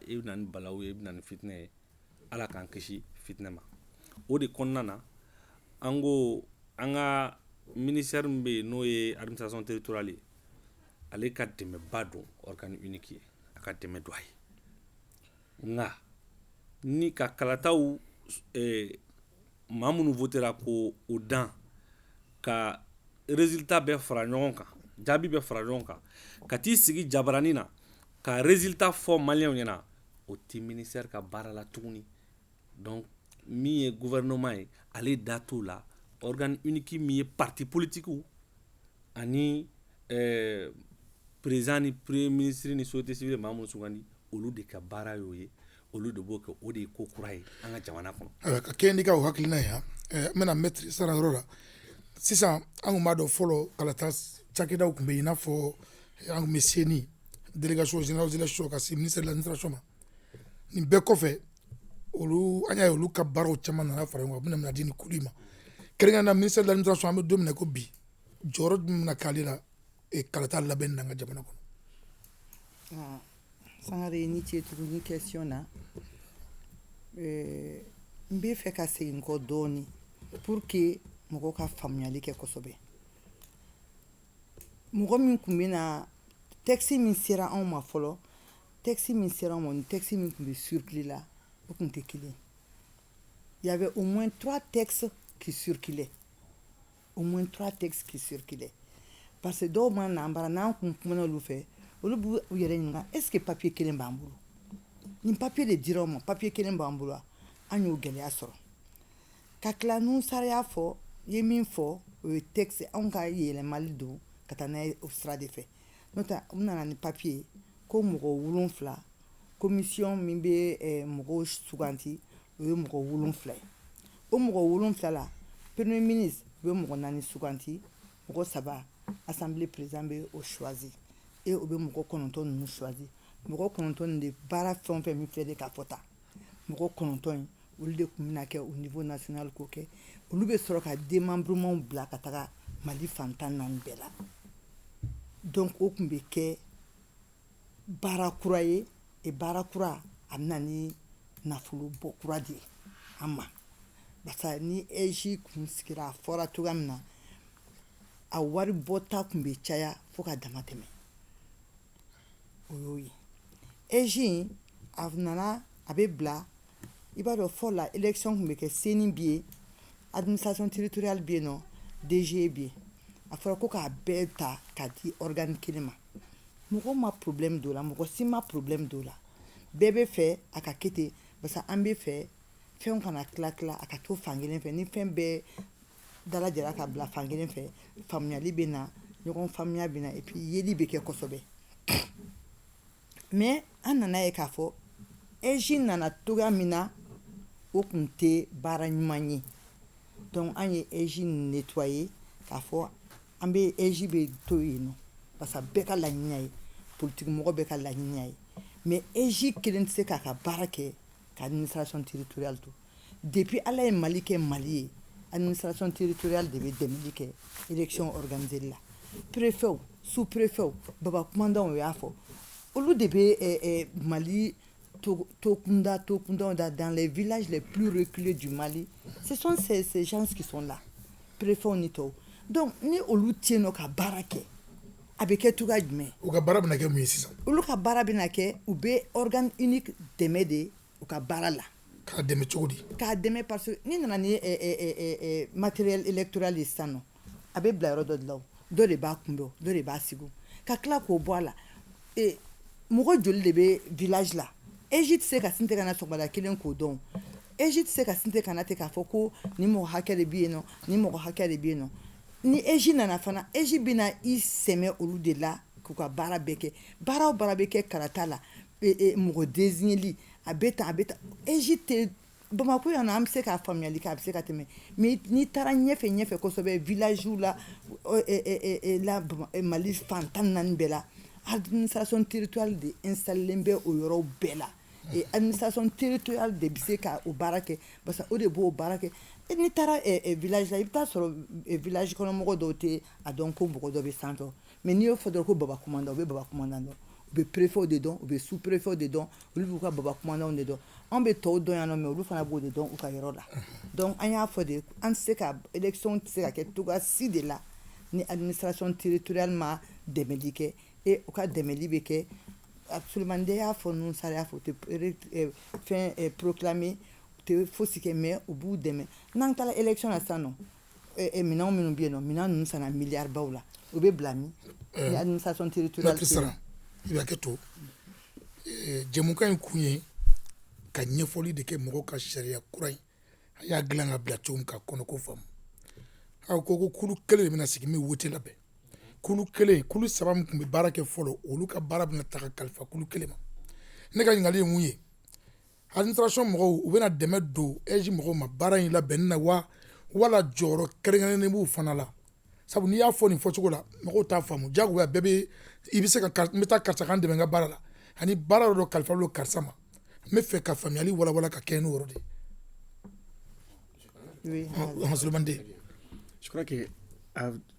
i bɛ na ni balawu ye i bɛ na ni fitinɛ ye ala k'an kisi fitinɛ ma o de kɔnɔna na an ko an ka ministère min bɛ yen n'o ye administration territoriale ye ale ka dɛmɛba don organe unique ye a ka dɛmɛ don a ye nka ni ka kalataw maa minnu votera ko o dan ka résultat bɛɛ fara ɲɔgɔn kan jaabi bɛɛ fara ɲɔgɔn kan ka t'i sigi jabaranin na ka résultat fɔ maliyɛnw ɲɛna o tɛ ministère ka baara la tuguni donc min ye gouvernement ye ale da t'o la organe unique min ye parti politique ani président ni premier ministre ni société civile maa minnu sugandi olu de ka baara y'o ye olu de b'o kɛ o de ye ko kura ye an ka jamana kɔnɔ ka kɛ n'i ka o hakilina ye n bɛna mɛtiri sara yɔrɔ la sisan an tun b'a dɔn fɔlɔ kalata cakɛdaw tun bɛ yen i n'a fɔ an tun bɛ seni délégation générale aux élections ka se ministère de l'administration ma nin bɛɛ kɔfɛ an y'a ye olu ka baaraw caman nana fara ɲɔgɔn kan a bɛna di nin kulu in ma kɛrɛnkɛrɛnnen na ministère de l'administration an bɛ don min na ko bi jɔyɔrɔ jumɛn bɛna k'ale la kalata labɛnni na an ka jamana kɔnɔ. Sangare ni ce tuguni question na n bɛ fɛ ka segin kɔ dɔɔni pour que mɔgɔw ka faamuyali kɛ kosɛbɛ mɔgɔ min tun bɛ na texte min sera anw ma fɔlɔ texte min sera anw ma ni texte min tun bɛ circuler la o tun tɛ kelen il y avait au moins 3 textes qui circulaient parce que dɔw ma na an bara n'an kun kumana olu fɛ olu b'u yɛrɛ ɲininka est ce que papier kelen b'an bolo nin papier de dira anw ma papier kelen b'an bolo an y'o gɛlɛya sɔrɔ ka tila n'u sariya fɔ ye min fɔ o ye texte anw ka yɛlɛmali don ka taa n'a ye o sira de fɛ n'o tɛ u nana ni papier ko mɔgɔ 7 commission min bɛ mɔgɔw suganti o ye mɔgɔ 7 ye o mɔgɔ 7 la premier ministre o bɛ mɔgɔ 4 suganti mɔgɔ 3 assemblée président bɛ o choisi et o bɛ mɔgɔ 9 ninnu choisi mɔgɔ 9 nin de baara fɛn o fɛn min filɛ de k'a fɔ tan mɔgɔ 9 in olu de tun bɛna kɛ au niveau national k'o kɛ olu bɛ sɔrɔ ka démembrement bila ka taga Mali fan 14 bɛɛ la donc o tun bɛ kɛ baara kura ye baara kura a bɛna ni nafolo bɔ kura de ye an ma barisa ni EJ kun sigira a fɔra cogoya min na a wari bɔta tun bɛ caya fo ka dama tɛmɛ o y'o ye EJ a nana a bɛ bila i b'a dɔn fɔlɔ la élection tun bɛ kɛ CENI bɛ yen administration territoriale bɛ yen nɔ DG bɛ yen a fɔra ko k'a bɛɛ ta k'a di organe kelen ma mɔgɔ ma problème dɔ la mɔgɔ si ma problème dɔ la bɛɛ bɛ fɛ a ka kɛ ten parce que an bɛ fɛ fɛnw kana tila a ka to fan kelen fɛ ni fɛn bɛɛ dalajɛra ka bila fan kelen fɛ faamuyali bɛ na ɲɔgɔn faamuya bɛ na et puis yeli bɛ kɛ kosɛbɛ mais an nana ye k'a fɔ eji nana toga mina o kun tɛ baara ɲuman ye donc an ye eji nettoyer k'a fɔ an bɛ eji bɛ to yen nɔ parce que bɛɛ ka laɲini ye politique mɔgɔ bɛɛ ka laɲini ye mais eji kelen tɛ se k'a ka baara kɛ ka administration territoriale to depuis ala ye mali kɛ mali ye administration territoriale de bɛ dɛmɛli kɛ élection organisée la préfet sous préfet baba kumandanw o y'a fɔ olu de bɛ mali tokunda dans les villages les plus reculés du Mali. Ce sont ces gens qui sont là. Préfet Nito. Donc, ni olu tieno ka barake. Avec tout gars mais. Ou ka barabina ke muisisa. Olu ka barabina ke ou be organe unique de ou ka barala. Ka deme chodi. Ka deme parce que ni nana ni matériel électoral istano. Abe bla do law. Do de ba kumbo, do de ba sigu. Ka kla ko boala. Et mugo joli de be village là. Égypte se ka sinte kana sokbala kelen ko don Égypte se ka sinte kana te ka fɔ ko ni mɔgɔ hakɛ de bɛ yen nɔ ni mɔgɔ hakɛ de bɛ yen nɔ ni Égypte nana fana Égypte bɛna i sɛmɛ olu de la k'u ka baara bɛɛ kɛ baara o baara bɛ kɛ karata la mɔgɔ désigneli a bɛ tan Égypte Bamako yan an bɛ se k'a faamuyali kɛ a bɛ se ka tɛmɛ mais n'i taara ɲɛfɛ kosɛbɛ village la Mali fan 14 bɛɛ la administration territoriale de installé bɛ o yɔrɔ bɛɛ la et administration territoriale de bɛ se ka o baara kɛ parce que o de b'o baara kɛ n'i taara village la i bɛ taa sɔrɔ village kɔnɔ mɔgɔ dɔw tɛ a dɔn ko mɔgɔ dɔ bɛ sanfɛ mais n'i y'o fɔ dɔrɔn ko baba commandant o bɛ baba commandant dɔn u bɛ préfet de dɔn u bɛ sous préfet de dɔn olu b'u ka baba commandant de dɔn an bɛ tɔw dɔn yan nɔ mais olu fana b'o de dɔn u ka yɔrɔ la donc an y'a fɔ de an tɛ se ka élection tɛ se ka kɛ cogoya si de la ni administration territoriale ma dɛmɛli kɛ et au cas dɛmɛli bɛ kɛ absolument de y'a fɔ ninnu sara y'a fɔ tɛ fɛn proclamer tɛ fosi kɛ mais u b'u dɛmɛ n'an taara élection na sisan nɔ minɛnw minnu bɛ yen nɔ minɛn ninnu sanna miliyari baw la u bɛ bila min ni administration territoriale tɛ sara i b'a kɛ to jɛmukan in kun ye ka ɲɛfɔli de kɛ mɔgɔw ka sariya kura in a y'a dilan ka bila cogo min ka kɔnɔko faamu aw ko kulu kelen de bɛna sigi min wote labɛn kulu kelen kulu saba min tun bɛ baara kɛ fɔlɔ olu ka baara bɛna ta ka kalifa kulu kelen ma ne ka ɲininkali ye mun ye administration mɔgɔw u bɛna dɛmɛ don eji mɔgɔw ma baara in labɛnni na wa wala jɔyɔrɔ kɛrɛnkɛrɛnnen b'u fana la sabu n'i y'a fɔ nin fɔcogo la mɔgɔw t'a faamu jagoya bɛɛ bɛ i bɛ se ka n bɛ taa karisa kan dɛmɛ n ka baara la ani baara dɔ kalifa don karisa ma n bɛ fɛ ka faamuyali walawala ka kɛ n'o yɔrɔ de ye Sulemani. Je crois que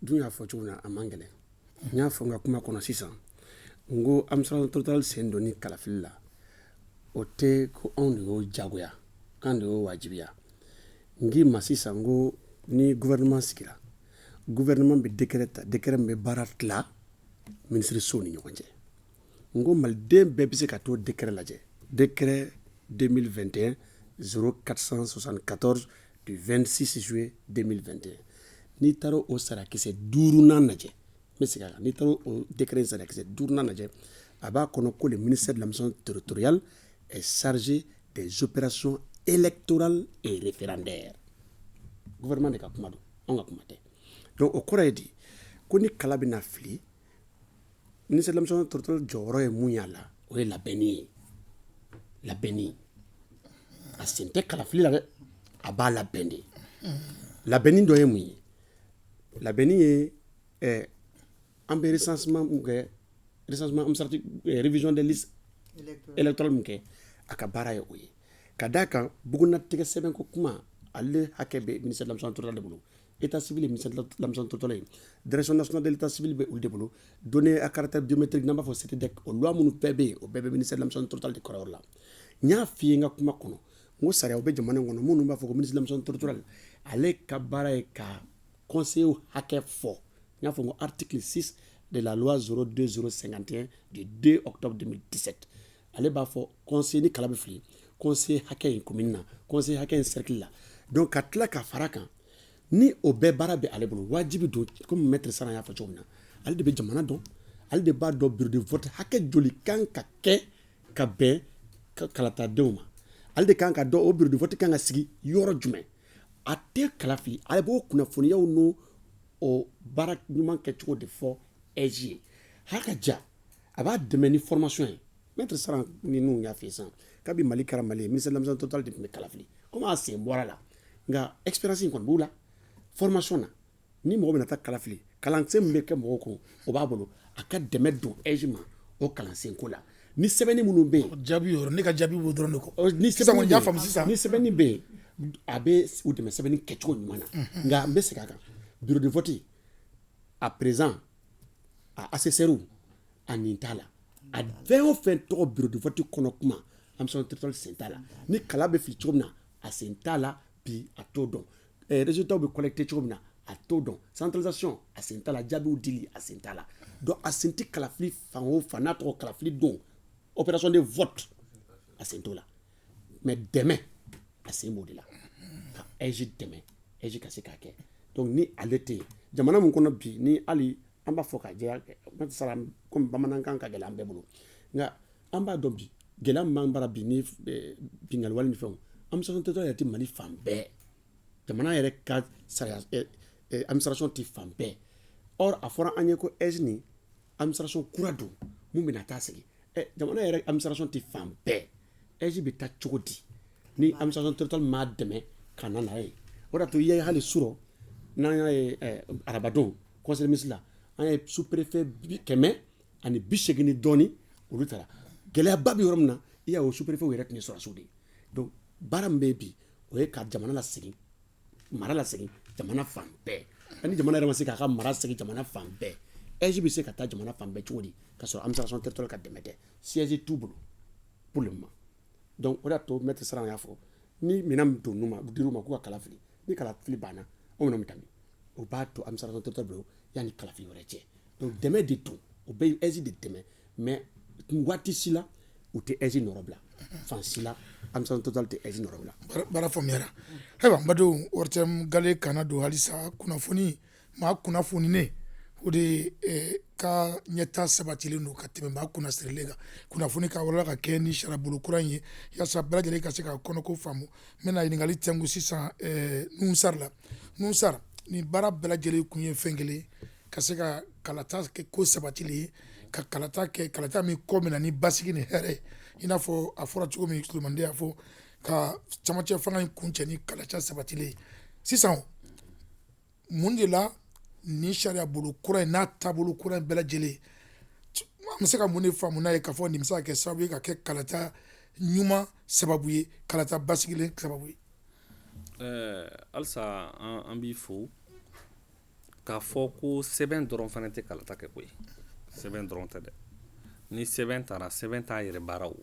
dun y'a fɔ cogo min na a man gɛlɛn n y'a fɔ n ka kuma kɔnɔ sisan n ko administration territoriale sen don ni kalafili la o tɛ ko anw de y'o jagoya k'an de y'o wajibiya n k'i ma sisan n ko ni gouvernement sigira gouvernement bɛ décret ta décret min bɛ baara tila ministre so ni ɲɔgɔn cɛ n ko maliden bɛɛ bɛ se ka t'o décret lajɛ décret 2021 0474 du 26 juillet 2021 n'i taara o sarakisɛ 5nan lajɛ n bɛ segin a kan n'i taara o décret in sarakisɛ 5nan lajɛ a b'a kɔnɔ ko le ministère de l'administration territoriale est chargé des opérations électorales et référendaires gouvernement de ka kuma don anw ka kuma tɛ donc o kɔrɔ ye di ko ni kala bɛna fili ministère de l'administration territoriale jɔyɔrɔ ye mun y'a la o ye labɛnni ye labɛnni a sen tɛ kalafili la dɛ a b'a labɛn de labɛnni dɔ ye mun ye labɛnni ye an bɛ recensement mun kɛ recensement administratif révision des listes électorales mun kɛ a ka baara ye o ye ka d'a kan bugunnatigɛ sɛbɛn ko kuma ale hakɛ bɛ ministère de l'administration territoriale de bolo état civil ye ministère de l'administration territoriale ye direction nationale de l'état civil bɛ olu de bolo données à caractère biométrique n'an b'a fɔ CTDEC o loi minnu bɛɛ bɛ yen o bɛɛ bɛ ministère de l'administration territoriale de kɔrɔyɔrɔ la n y'a f'i ye n ka kuma kɔnɔ n ko sariyaw bɛ jamana in kɔnɔ minnu b'a fɔ ko ministre de l'administration territoriale ale ka baara ye ka conseiller hakɛ fɔ n y'a fɔ n ko article 6 de la loi 02051 du 2 octobre 2017 ale b'a fɔ conseiller ni kala bɛ fili conseiller hakɛ in commune na conseiller hakɛ in cercle la donc ka tila ka fara kan ni o bɛɛ baara bɛ ale bolo wajibi don comme maître Sara y'a fɔ cogo min na ale de bɛ jamana dɔn ale de b'a dɔn bureau de vote hakɛ joli kan ka kɛ ka bɛn kalatadenw ma ale de kan ka dɔn o bureau de vote kan ka sigi yɔrɔ jumɛn a tɛ kala fili ale b'o kunnafoniyaw n'o o baara ɲuman kɛcogo de fɔ ɛji ye haka ja a b'a dɛmɛ ni formation ye maître Saran ni nun y'a fait ça kabi Mali kɛra Mali ye ministère de l'administration totale de tun bɛ kalafili comme a sen bɔra la nka expérience in kɔni b'u la formation na ni mɔgɔ bɛna taa kalafili kalansen min bɛ kɛ mɔgɔw kun o b'a bolo a ka dɛmɛ don EJ ma o kalansen ko la ni sɛbɛnni minnu bɛ yen jaabi yɔrɔ ne ka jaabi b'o dɔrɔn de kɔ ni sisan kɔni sɛbɛnni y'a faamu sisan ni sɛbɛnni bɛ yen a bɛ u dɛmɛ sɛbɛnni kɛcogo ɲuman na nka n bɛ segin a kan bureau de vote à présent a assesseur a nin t'a la a fɛn o fɛn tɔgɔ bureau de vote kɔnɔ kuma administration territoriale sen t'a la ni kala bɛ fili cogo min na a sen t'a la bi a t'o dɔn résultats bɛ collecté cogo min na a t'o dɔn centralisation a sen t'a la jaabiw dili a sen t'a la donc a sen tɛ kalafili fan o fan n'a tɔgɔ kalafili don opération de vote a sen t'o la mais dɛmɛ a sen b'o de la ka EJ dɛmɛ EJ ka se k'a kɛ donc ni ale tɛ yen jamana min kɔnɔ bi ni hali an b'a fɔ ka jɛya n'a tɛ sara komi bamanankan ka gɛlɛn an bɛɛ bolo nka an b'a dɔn bi gɛlɛya min b'an bara bi ni binganni wale ni fɛnw administration territoriale yɛrɛ tɛ Mali fan bɛɛ jamana yɛrɛ ka sariya administration tɛ fan bɛɛ or a fɔra an ye ko EJ ni administration kura don mun bɛna taa sigi jamana yɛrɛ administration tɛ fan bɛɛ EJ bɛ taa cogo di ni administration territoriale m'a dɛmɛ ka na n'a ye o de y'a to i ye hali surɔ n'an y'a ye arabadon conseil ministre la an ye sous-préfet 180 ni dɔɔni olu taara gɛlɛyaba bɛ yɔrɔ min na i y'a ye o sous-préfet yɛrɛ tun ye sɔrɔsiw de ye donc baara min bɛ yen bi o ye ka jamana lasegin mara lasegin jamana fan bɛɛ ani jamana yɛrɛ ma se k'a ka mara segin jamana fan bɛɛ EJ bɛ se ka taa jamana fan bɛɛ cogo di ka sɔrɔ administration territoriale ka dɛmɛ tɛ siège t'u bolo pour le moment donc o de y'a to maître Saran y'a fɔ ni minɛn min don n'u ma dir'u ma k'u ka kalafili ni kalafili banna o minɛn bɛ taa min o b'a to administration territoriale bolo yanni kalafili wɛrɛ cɛ donc dɛmɛ de don o bɛ EJ de dɛmɛ mais waati si la u tɛ EJ nɔrɔ bila fan si la administration territoriale tɛ EJ nɔrɔ bila. baara faamuyara ayiwa n badenw ORTM gale kana don halisa kunnafoni maa kunnafoninen o de ka ɲɛta sabatilen don ka tɛmɛ maa kunnasirilen kan kunnafoni ka walala ka kɛ ni sariyabolo kura in ye yaasa bɛɛ lajɛlen ka se ka kɔnɔko faamu n bɛna ɲininkali tɛnku sisan Nuhun la Nuhun Sar ni baara bɛɛ lajɛlen kun ye fɛn kelen ka se ka kalata kɛ ko sabatilen ye ka kalata kɛ kalata min kɔ mina ni basigi ni hɛrɛ i n'a fɔ a fɔra cogo min Kulomande y'a fɔ ka camancɛ fanga in kun cɛ ni kalata sabatilen ye sisan mun de la ni sariya bolo kura in n'a taabolo kura in bɛɛ lajɛlen an bɛ se ka mun de faamu n'a ye k'a fɔ nin bɛ se ka kɛ sababu ye ka kɛ kalata ɲuman sababu ye kalata basigilen sababu ye. halisa an b'i fo k'a fɔ ko sɛbɛn dɔrɔn fana tɛ kalata kɛ koyi sɛbɛn dɔrɔn tɛ dɛ ni sɛbɛn taara sɛbɛn t'a yɛrɛ baara o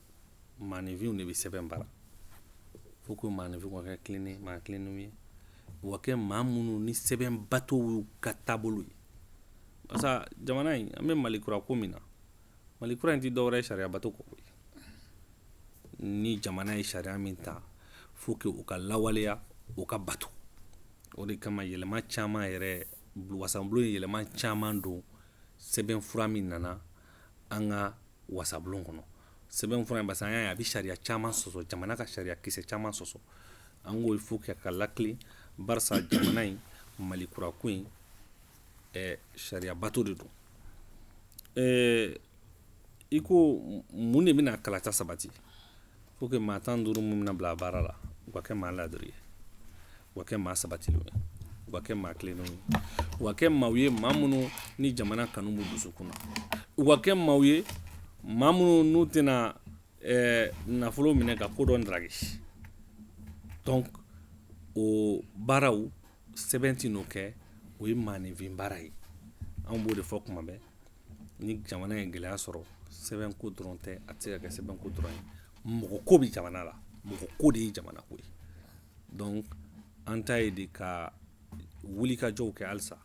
maaninfinw de bɛ sɛbɛn baara fo ko maaninfinw ka kɛ kilennen maa kilennenw ye wa kɛ maa minnu ni sɛbɛn batow ka taabolo ye barisa jamana in an bɛ Mali kura ko min na Mali kura in tɛ dɔwɛrɛ ye sariya bato kɔ koyi ni jamana ye sariya min ta fo que u ka lawaleya u ka bato o de kama yɛlɛma caman yɛrɛ wasabulon ye yɛlɛma caman don sɛbɛn fura min nana an ka wasabulon kɔnɔ sɛbɛn fura in parce que an y'a ye a bɛ sariya caman sɔsɔ jamana ka sariya kisɛ caman sɔsɔ an k'o fo ka lakile barisa jamana in Mali kura ko in sariya bato de don i ko mun de bɛna kalata sabati fo que maa 15 mun bɛna bila baara la u ka kɛ maa ladiri ye u ka kɛ maa sabatilenw ye u ka kɛ maa kilennenw ye u ka kɛ maaw ye maa minnu ni jamana kanu b'u dusukun na u ka kɛ maaw ye maa minnu n'u tɛna nafolo minɛ ka ko dɔ ndaraki donc o baaraw sɛbɛn tɛ n'o kɛ o ye maaninfin baara ye an b'o de fɔ kuma bɛɛ ni jamana ye gɛlɛya sɔrɔ sɛbɛn ko dɔrɔn tɛ a tɛ se ka kɛ sɛbɛn ko dɔrɔn ye mɔgɔ ko bɛ jamana la mɔgɔ ko de ye jamana ko ye donc an ta ye de ka wulikajɔw kɛ halisa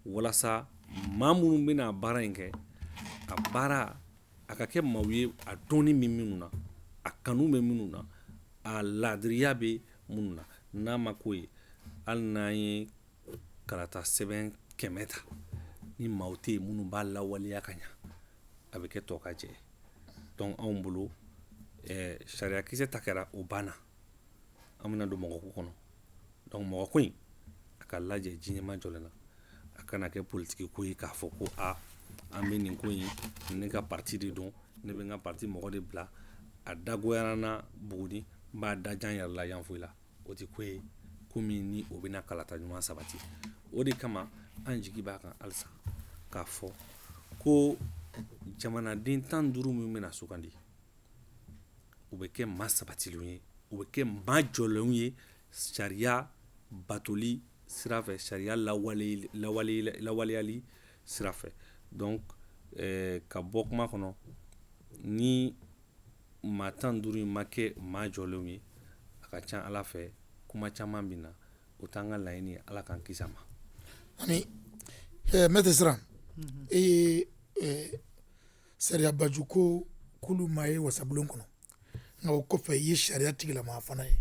walasa maa minnu bɛna baara in kɛ a baara a ka kɛ maaw ye a dɔnni bɛ minnu na a kanu bɛ minnu na a ladiriya bɛ minnu na n'a ma ko ye hali n'an ye kalata sɛbɛn 100 ta ni maaw tɛ yen minnu b'a lawaleya ka ɲa a bɛ kɛ tɔ ka jɛ donc anw bolo sariya kisɛ ta kɛra o banna an bɛna don mɔgɔko kɔnɔ donc mɔgɔko in a ka lajɛ diɲɛma jɔlen na a kana kɛ politiki ko ye k'a fɔ ko an bɛ nin ko in ne ka parti de don ne bɛ n ka parti mɔgɔ de bila a dagoyara n na Buguni n b'a dajan yɛrɛ la yan foyi la o tɛ ko ye ko min ni o bɛna kalata ɲuman sabati o de kama an jigi b'a kan halisa k'a fɔ ko jamanaden 15 min bɛna sugandi u bɛ kɛ maa sabatilenw ye u bɛ kɛ maa jɔlenw ye sariya batoli sira fɛ sariya lawaleyali sira fɛ donc ka bɔ kuma kɔnɔ ni maa 15 in ma kɛ maa jɔlenw ye a ka ca ala fɛ kuma caman bɛ na o t'an ka laɲini ye ala k'an kisi a ma. Ami Maître Siran e sariya baju ko kulu maa ye wasabulon kɔnɔ nka o kɔfɛ i ye sariya tigilama fana ye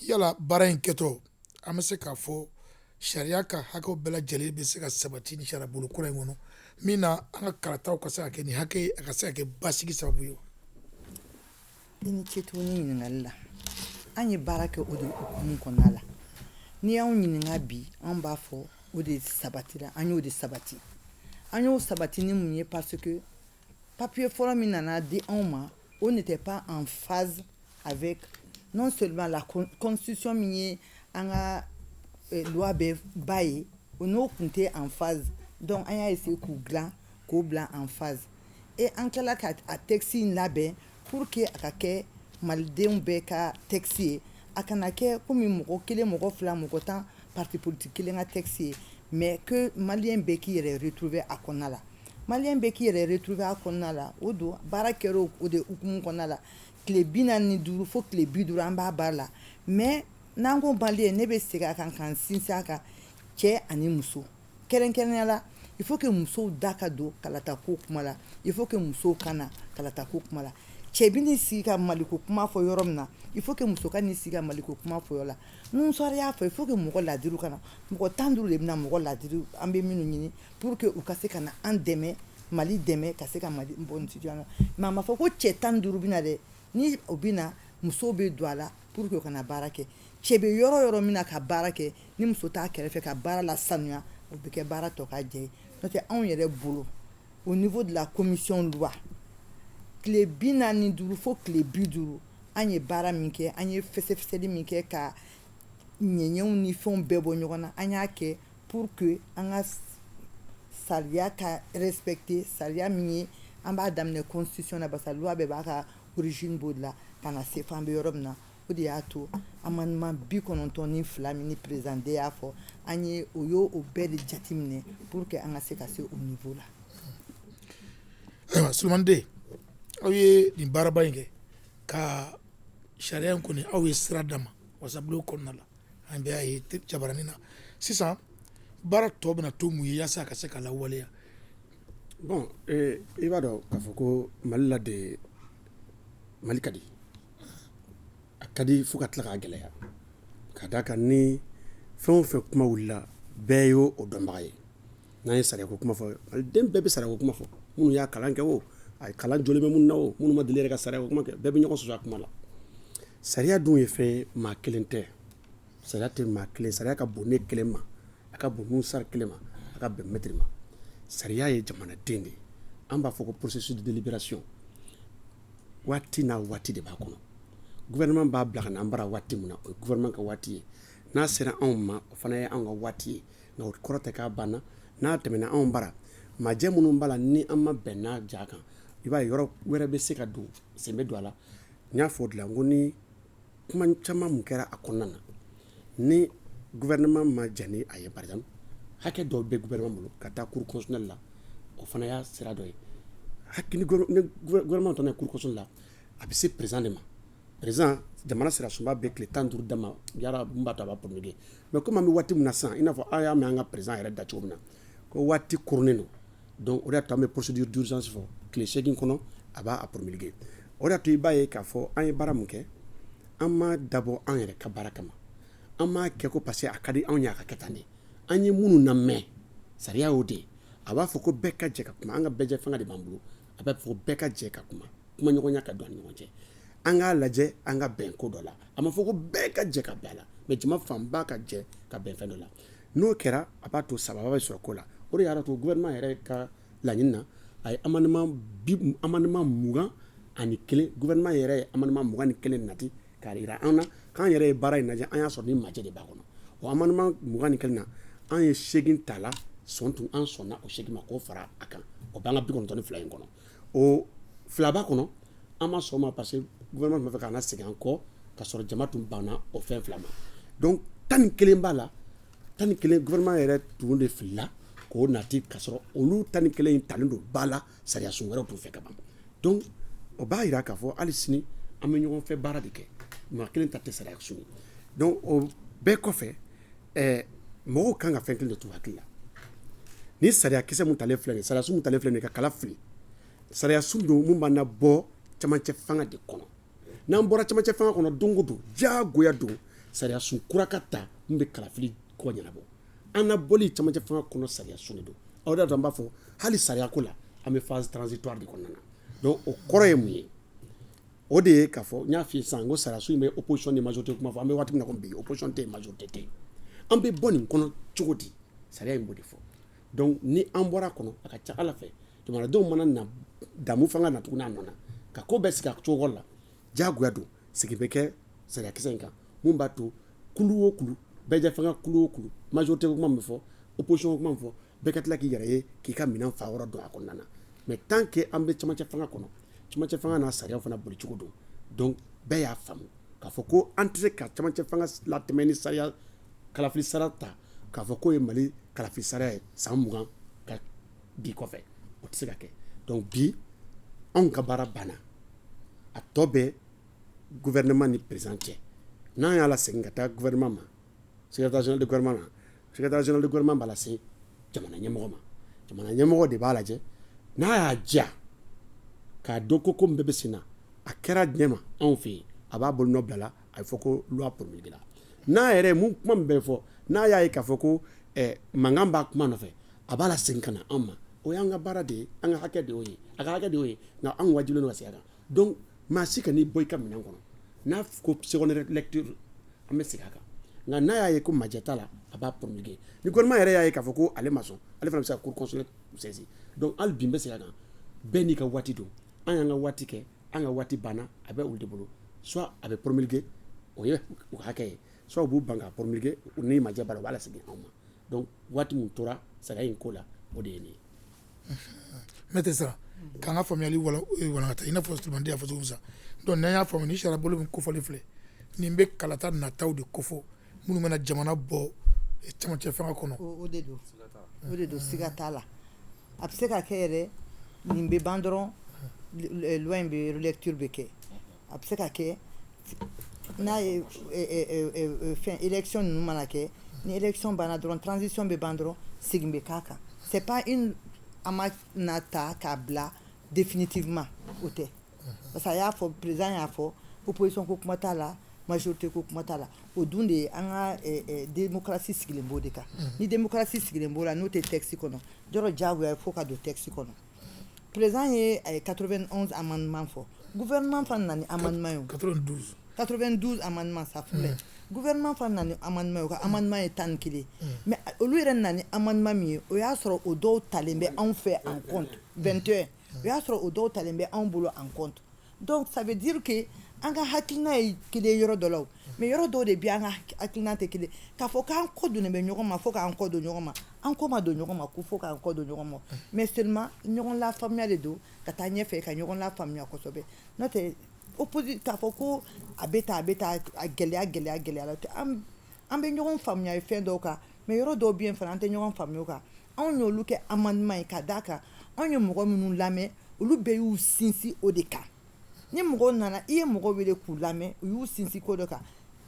yala baara in kɛtɔ an bɛ se k'a fɔ sariya ka hakɛw bɛɛ lajɛlen bɛ se ka sabati ni sariya bolo kura in kɔnɔ min na an ka kalataw ka se ka kɛ ni hakɛ ye a ka se ka kɛ basigi sababu ye wa. I ni ce tuguni ɲininkali la an ye baara kɛ o de hukumu kɔnɔna la ni y'anw ɲininka bi an b'a fɔ o de sabatira an y'o de sabati an y'o sabati ni mun ye parce que papier fɔlɔ min nana di anw ma on n'était pas en phase avec non seulement la constitution min ye an ka loi bɛ ba ye o n'o tun tɛ en phase donc an y'a essayer k'u dilan k'o bila en phase et an tilala ka a texte in labɛn pour que a ka kɛ malidenw bɛɛ ka texte ye a kana kɛ komi mɔgɔ kelen mɔgɔ fila mɔgɔ tan parti politique kelen ka texte ye mais que malien bɛɛ k'i yɛrɛ retrouver a kɔnɔna la malien bɛɛ k'i yɛrɛ retrouver a kɔnɔna la o don baara kɛra o de hukumu kɔnɔna la tile 45 fo tile 50 an b'a baara la mais n'an ko malien ne bɛ segin a kan k'an sinsin a kan cɛ ani muso kɛrɛnkɛrɛnnenya la il faut que musow da ka don kalata ko kuma la il faut que musow kana kalata ko kuma la cɛ bi n'i sigi ka maliko kuma fɔ yɔrɔ min na il faut que muso ka n'i sigi ka maliko kuma fɔ yɔrɔ la n'u sɔrɔ y'a fɔ il faut que mɔgɔ ladiriw kana mɔgɔ 15 de bɛna mɔgɔ ladiriw an bɛ minnu ɲini pour que u ka se ka na an dɛmɛ Mali dɛmɛ ka se ka Mali bɔ nin situation mais a ma fɔ ko cɛ 15 bɛna dɛ ni o bɛna musow bɛ don a la pour que u kana baara kɛ cɛ bɛ yɔrɔ yɔrɔ min na ka baara kɛ ni muso t'a kɛrɛfɛ ka baara la sanuya o bɛ kɛ baara tɔ ka jɛ ye n'o tɛ anw yɛrɛ bolo au niveau de la commission loi tile 45 fo tile 50 an ye baara min kɛ an ye fɛsɛfɛsɛli min kɛ ka ɲɛɲɛw ni fɛnw bɛɛ bɔ ɲɔgɔn na an y'a kɛ pour que an ka sariya ka respecter sariya min ye an b'a daminɛ constitution na parce que loi bɛɛ b'a ka origine b'o de la ka na se f'an bɛ yɔrɔ min na o de y'a to amendement 92 min ni président de y'a fɔ an ye o y'o bɛɛ de jateminɛ pour que an ka se ka se o niveau la. Ayiwa Sulemani Den aw ye nin baaraba in kɛ ka sariya in kɔni aw ye sira d'a ma wasabulon kɔnɔna la an bɛ y'a ye jabaranin na sisan baara tɔ bɛna to mun ye yaasa a ka se ka lawaleya. bon i b'a dɔn k'a fɔ ko Mali la de Mali ka di a ka di fo ka tila k'a gɛlɛya ka d'a kan ni fɛn o fɛn kuma wulila bɛɛ y'o dɔnbaga ye n'an ye sariyako kuma fɔ maliden bɛɛ bɛ sariyako kuma fɔ minnu y'a kalan kɛ o a ye kalan jɔlen bɛ minnu na o minnu ma deli yɛrɛ ka sariyako kuma kɛ bɛɛ bɛ ɲɔgɔn sɔsɔ a kuma la sariya dun ye fɛn maa kelen tɛ sariya tɛ maa kelen sariya ka bon ne kelen ma a ka bon musari kelen ma a ka bɛn mɛtiri ma sariya ye jamanaden de ye an b'a fɔ ko processus de délibération waati n'a waati de b'a kɔnɔ gouvernement b'a bila ka na an bara waati min na o ye gouvernement ka waati ye n'a sera anw ma o fana ye anw ka waati ye nka o kɔrɔ tɛ k'a banna n'a tɛmɛna anw bara majɛ minnu b'a la ni an ma bɛn n'a ja kan i b'a ye yɔrɔ wɛrɛ bɛ se ka don sen bɛ don a la n y'a fɔ o de la n ko ni kuma caman mun kɛra a kɔnɔna na ni gouvernement ma jan ni a ye par exemple hakɛ dɔw bɛ gouvernement bolo ka taa cour constitutionnelle la o fana y'a sira dɔ ye ni gouvernement tɔ n'a ye cour constitutionnelle la a bɛ se président de ma président jamana sera sunba bɛ tile 15 d'a ma yala mun b'a to a b'a promulguer mais comme an bɛ waati min na sisan i n'a fɔ aw y'a mɛn an ka président yɛrɛ da cogo min na ko waati kurunnen don donc o de y'a to an bɛ procédure d'urgence fɔ tile 8 kɔnɔ a b'a promulguer o de y'a to i b'a ye k'a fɔ an ye baara mun kɛ an ma dabɔ an yɛrɛ ka baara kama an m'a kɛ ko parce que a ka di anw ye a ka kɛ tan de an ye minnu lamɛn sariya y'o de ye a b'a fɔ ko bɛɛ ka jɛ ka kuma an ka bɛɛ jɛ fanga de b'an bolo a b'a fɔ ko bɛɛ ka jɛ ka kuma ɲɔgɔnya ka don an ni ɲɔgɔn cɛ an k'a lajɛ an ka bɛn ko dɔ la a ma fɔ ko bɛɛ ka jɛ ka bɛn a la mais jama fanba ka jɛ ka bɛn fɛn dɔ la n'o kɛra a b'a to sababa bɛ sɔrɔ ko la o de y'a to gouvernement yɛrɛ ka laɲini na a ye amendement 21 gouvernement yɛrɛ ye amendement 21 nati k'a yira an na k'an yɛrɛ ye baara in lajɛ an y'a sɔrɔ ni majɛ de b'a kɔnɔ o amendement 21 na an ye 8 ta la an sɔnna o 8 ma k'o fara a kan o b'an ka 92 in kɔnɔ o filaba kɔnɔ an ma sɔn ma parce que gouvernement tun b'a fɛ k'an segin an kɔ ka sɔrɔ jama tun banna o fɛn fila ma donc 11 b'a la 11 gouvernement yɛrɛ tun de filila k'o nati ka sɔrɔ olu 11 in talen don ba la sariya sun wɛrɛw tun fɛ ka ban donc o b'a jira k'a fɔ hali sini an bɛ ɲɔgɔn fɛ baara de kɛ maa kelen ta tɛ sariya sun ye donc o bɛɛ kɔfɛ mɔgɔw kan ka fɛn kelen de t'u hakili la ni sariya kisɛ mun talen filɛ nin sariya sun mun talen filɛ nin ka kala fili sariya sun don mun b'an na bɔ camancɛ fanga de kɔnɔ n'an bɔra camancɛ fanga kɔnɔ don o don diyagoya don sariya sun kura ka ta mun bɛ kalafili kɔ ɲɛnabɔ an na bɔli camancɛ fanga kɔnɔ sariya sun de don aw de an b'a fɔ hali sariya ko la an bɛ phase transitoire de kɔnɔna na donc o kɔrɔ ye mun ye o de ye k'a fɔ n y'a f'i ye sisan n ko sariya sun in bɛ opposition ni majorité kuma fɔ an bɛ waati min na ko bi opposition tɛ yen majorité tɛ yen an bɛ bɔ nin kɔnɔ cogo di sariya in b'o de fɔ donc ni an bɔra a kɔnɔ a ka ca ala fɛ jamanadenw mana na damu fanga na tuguni a nɔ na ka ko bɛɛ sigi a cogo la diyagoya don sigi bɛ kɛ sariya kisɛ in kan mun b'a to kulu o kulu bɛɛ fanga kulu o kulu majorité kuma min fɔ opposition kuma min fɔ bɛɛ ka tila k'i yɛrɛ ye k'i ka minɛn fa yɔrɔ dɔn a kɔnɔna na mais tant que an bɛ camancɛ fanga kɔnɔ camancɛ fanga n'a sariyaw fana boli cogo don donc bɛɛ y'a faamu k'a fɔ ko an tɛ se ka camancɛ fanga latɛmɛ ni sariya kalafili sara ta k'a fɔ k'o ye mali kalafili sara ye san 20 ka bi kɔfɛ o tɛ se ka kɛ donc bi anw ka baara banna a tɔ bɛ gouvernement ni président cɛ n'an y'a lasegin ka taa gouvernement ma secrétaire général de gouvernement ma secrétaire général de gouvernement b'a lase jamana ɲɛmɔgɔ ma jamana ɲɛmɔgɔ de b'a lajɛ n'a y'a diya k'a dɔn ko min bɛɛ bɛ sen na a kɛra ɲɛ ma anw fɛ yen a b'a bolo nɔ bila la a bɛ fɔ ko loi promulguée la n'a yɛrɛ mun kuma min bɛ fɔ n'a y'a ye k'a fɔ ko mankan b'a kuma nɔfɛ a b'a lasegin ka na anw ma o y'an ka baara de ye an ka hakɛ de y'o ye a ka hakɛ de y'o ye nka anw wajibilen don ka segin a kan donc maa si ka n'i bɔ i ka minɛn kɔnɔ n'a ko secondaire lecture an bɛ segin a kan nka n'a y'a ye ko majɛ t'a la a b'a promulguer ni gouvernement yɛrɛ y'a ye k'a fɔ ko ale ma sɔn ale fana bɛ se ka cour constitutionnelle saisir donc hali bi n bɛ segin a kan bɛɛ n'i ka waati don an y'an ka waati kɛ an ka waati banna a bɛ olu de bolo soit a bɛ promulguer o ye u ka hakɛ ye soit u b'u ban k'a promulguer ni majɛ b'a la u b'a lasegin anw ma donc waati mun tora sariya in ko la o de ye nin ye. Maître Sara k'an ka faamuyali walankata i n'a fɔ Sulemani y'a fɔ cogo min sa donc n'an y'a faamu ni sariya bolo min kofɔli filɛ nin bɛ kalata nataw de kofɔ minnu bɛna jamana bɔ camancɛ fanga kɔnɔ o de don siga t'a la a bɛ se ka kɛ yɛrɛ nin bɛ ban dɔrɔn loi in bɛ relecture bɛ kɛ a bɛ se ka kɛ n'a ye fɛn élection ninnu mana kɛ ni élection banna dɔrɔn transition bɛ ban dɔrɔn segin bɛ k'a kan c'est pas une an ma na ta k'a bila définitivement o tɛ parce que a y'a fɔ président y'a fɔ opposition ko kuma t'a la majorité ko kuma t'a la o dun de ye an ka démocratie sigilen b'o de kan ni démocratie sigilen b'o la n'o tɛ texte kɔnɔ yɔrɔ diyagoya fo ka don texte kɔnɔ président ye 91 amendement fɔ gouvernement fana nana ni amendement ye 92 amendement sa filɛ gouvernement fana nana ni amendement ye o ka amendement ye 11 mais olu yɛrɛ nana ni amendement min ye o y'a sɔrɔ o dɔw talen bɛ anw fɛ en compte 21 o y'a sɔrɔ o dɔw talen bɛ anw bolo en compte donc ça veut dire que an ka hakilina ye kelen yɔrɔ dɔ la o mais yɔrɔ dɔw de bɛ an ka hakilina tɛ kelen k'a fɔ k'an kɔ donnen bɛ ɲɔgɔn ma fo k'an kɔ don ɲɔgɔn ma an kɔ ma don ɲɔgɔn ma ko fo k'an kɔ don ɲɔgɔn ma mais seulement ɲɔgɔn lafaamuya de don ka taa ɲɛfɛ ka ɲɔgɔn lafaamuya kosɛbɛ n'o tɛ opposite k'a fɔ ko a bɛ taa a gɛlɛya la an bɛ ɲɔgɔn faamuya fɛn dɔw kan mais yɔrɔ dɔw bɛ yen fana an tɛ ɲɔgɔn faamuya o kan anw y'olu kɛ amendement ye ka d'a kan anw ye mɔgɔ minnu lamɛn olu bɛɛ y'u sinsin o de kan ni mɔgɔw nana i ye mɔgɔ wele k'u lamɛn u y'u sinsin ko dɔ kan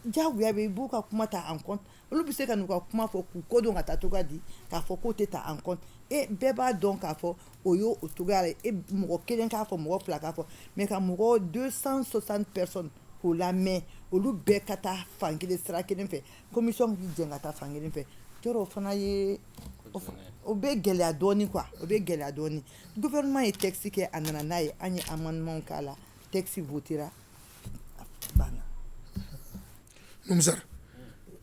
diyagoya bɛ i b'u ka kuma ta en compte olu bɛ se ka n'u ka kuma fɔ k'u ko dɔn ka taa cogoya di k'a fɔ k'o tɛ ta en compte bɛɛ b'a dɔn k'a fɔ o y'o cogoya la mɔgɔ kelen k'a fɔ mɔgɔ fila k'a fɔ mais ka mɔgɔ 260 personnes k'u lamɛn olu bɛɛ ka taa fan kelen sira kelen fɛ commission k'i jɛ ka taa fan kelen fɛ yɔrɔ o fana ye o bɛ gɛlɛya dɔɔni quoi o bɛ gɛlɛya dɔɔni gouvernement ye texte kɛ a nana n'a ye an ye amendement k'a la texte votera banna. Numusar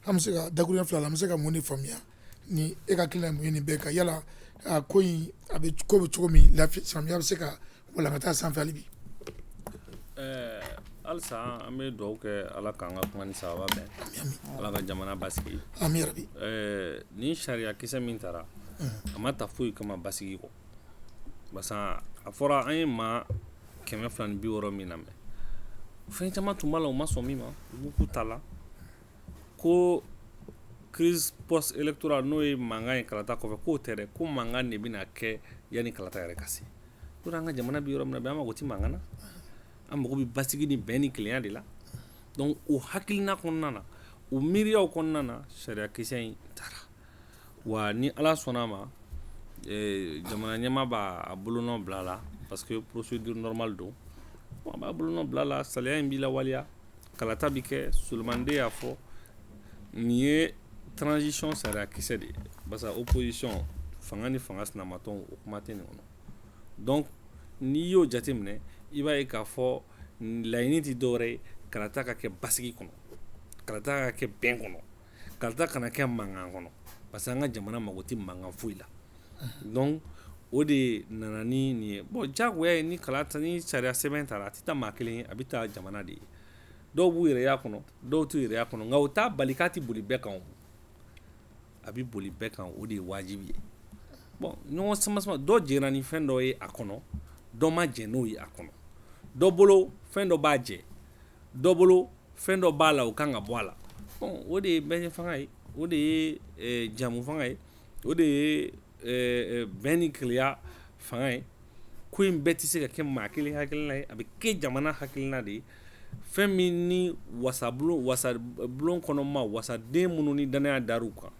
an bɛ se ka dakuruɲɛ fila la an bɛ se ka mun de faamuya ni e ka hakilina ye mun ye nin bɛɛ kan yala ko in a bɛ ko bɛ cogo min samiya bɛ se ka walankata sanfɛ hali bi. Halisa an bɛ dugawu kɛ ala k'an ka kuma ni sababa bɛn ala ka jamana basigi. Ami yarabi. Ni sariya kisɛ min taara a ma ta foyi kama basigi kɔ basa a fɔra an ye maa 260 min lamɛn fɛn caman tun b'a la u ma sɔn min ma u b'u k'u ta la ko crise post électorale n'o ye mankan ye kalata kɔfɛ k'o tɛ dɛ ko mankan de bɛna kɛ yanni kalata yɛrɛ ka se o de an ka jamana bi yɔrɔ min na bi an mago tɛ mankan na an mago bɛ basigi ni bɛn ni kelenya de la donc o hakilina kɔnɔna na o miiriyaw kɔnɔna na sariya kisɛ in taara wa ni ala sɔnna a ma jamana ɲɛmaa b'a bolonɔ bila a la parce que procédure normale don a b'a bolonɔ bila a la saliya in b'i lawaleya kalata bi kɛ Sulemanden y'a fɔ nin ye transition sariya kisɛ de ye parce que opposition fanga ni fanga sinamatɔn o kuma tɛ nin kɔnɔ donc n'i y'o jateminɛ i b'a ye k'a fɔ laɲini tɛ dɔwɛrɛ ye kalata ka kɛ basigi kɔnɔ kalata ka kɛ bɛn kɔnɔ kalata kana kɛ mankan kɔnɔ parce que an ka jamana mago tɛ mankan foyi la donc o de nana ni nin ye bon jagoya ye ni kalata ni sariya sɛbɛn taara a tɛ taa maa kelen ye a bɛ taa jamana de ye dɔw b'u yɛrɛ y'a kɔnɔ dɔw t'u yɛrɛ y'a kɔnɔ nka o t'a bali k'a tɛ boli bɛɛ kan a bɛ boli bɛɛ kan o de ye wajibi ye bon ɲɔgɔn sama dɔ jɛra ni fɛn dɔ ye a kɔnɔ dɔ ma jɛ n'o ye a kɔnɔ dɔ bolo fɛn dɔ b'a jɛ dɔ bolo fɛn dɔ b'a la o kan ka bɔ a la bon o de ye bɛɛ fanga ye o de ye jamu fanga ye o de ye bɛn ni kelenya fanga ye ko in bɛɛ tɛ se ka kɛ maa kelen hakilina ye a bɛ kɛ jamana hakilina de ye fɛn min ni wasabulon kɔnɔ ma wasaden minnu ni danaya dar'u kan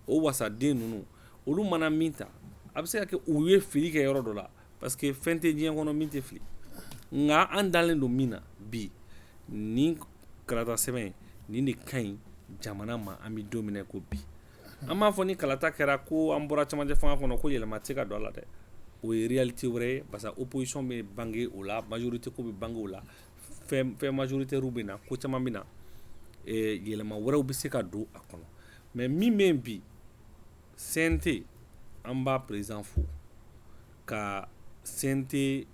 o wasaden ninnu olu mana min ta a bɛ se ka kɛ u ye fili kɛ yɔrɔ dɔ la parce que fɛn tɛ diɲɛ kɔnɔ min tɛ fili nka an dalen don min na bi ni kalata sɛbɛn nin de ka ɲi jamana ma an bɛ don min na ko bi an b'a fɔ ni kalata kɛra ko an bɔra camancɛ fanga kɔnɔ ko yɛlɛma tɛ se ka don a la dɛ o ye réalité wɛrɛ ye parce que opposition bɛ bange o la majorité ko bɛ bange o la fɛn majoritaire bɛ na ko caman bɛ na yɛlɛma wɛrɛw bɛ se ka don a kɔnɔ mais min bɛ yen bi CNT an b'a président fo ka CNT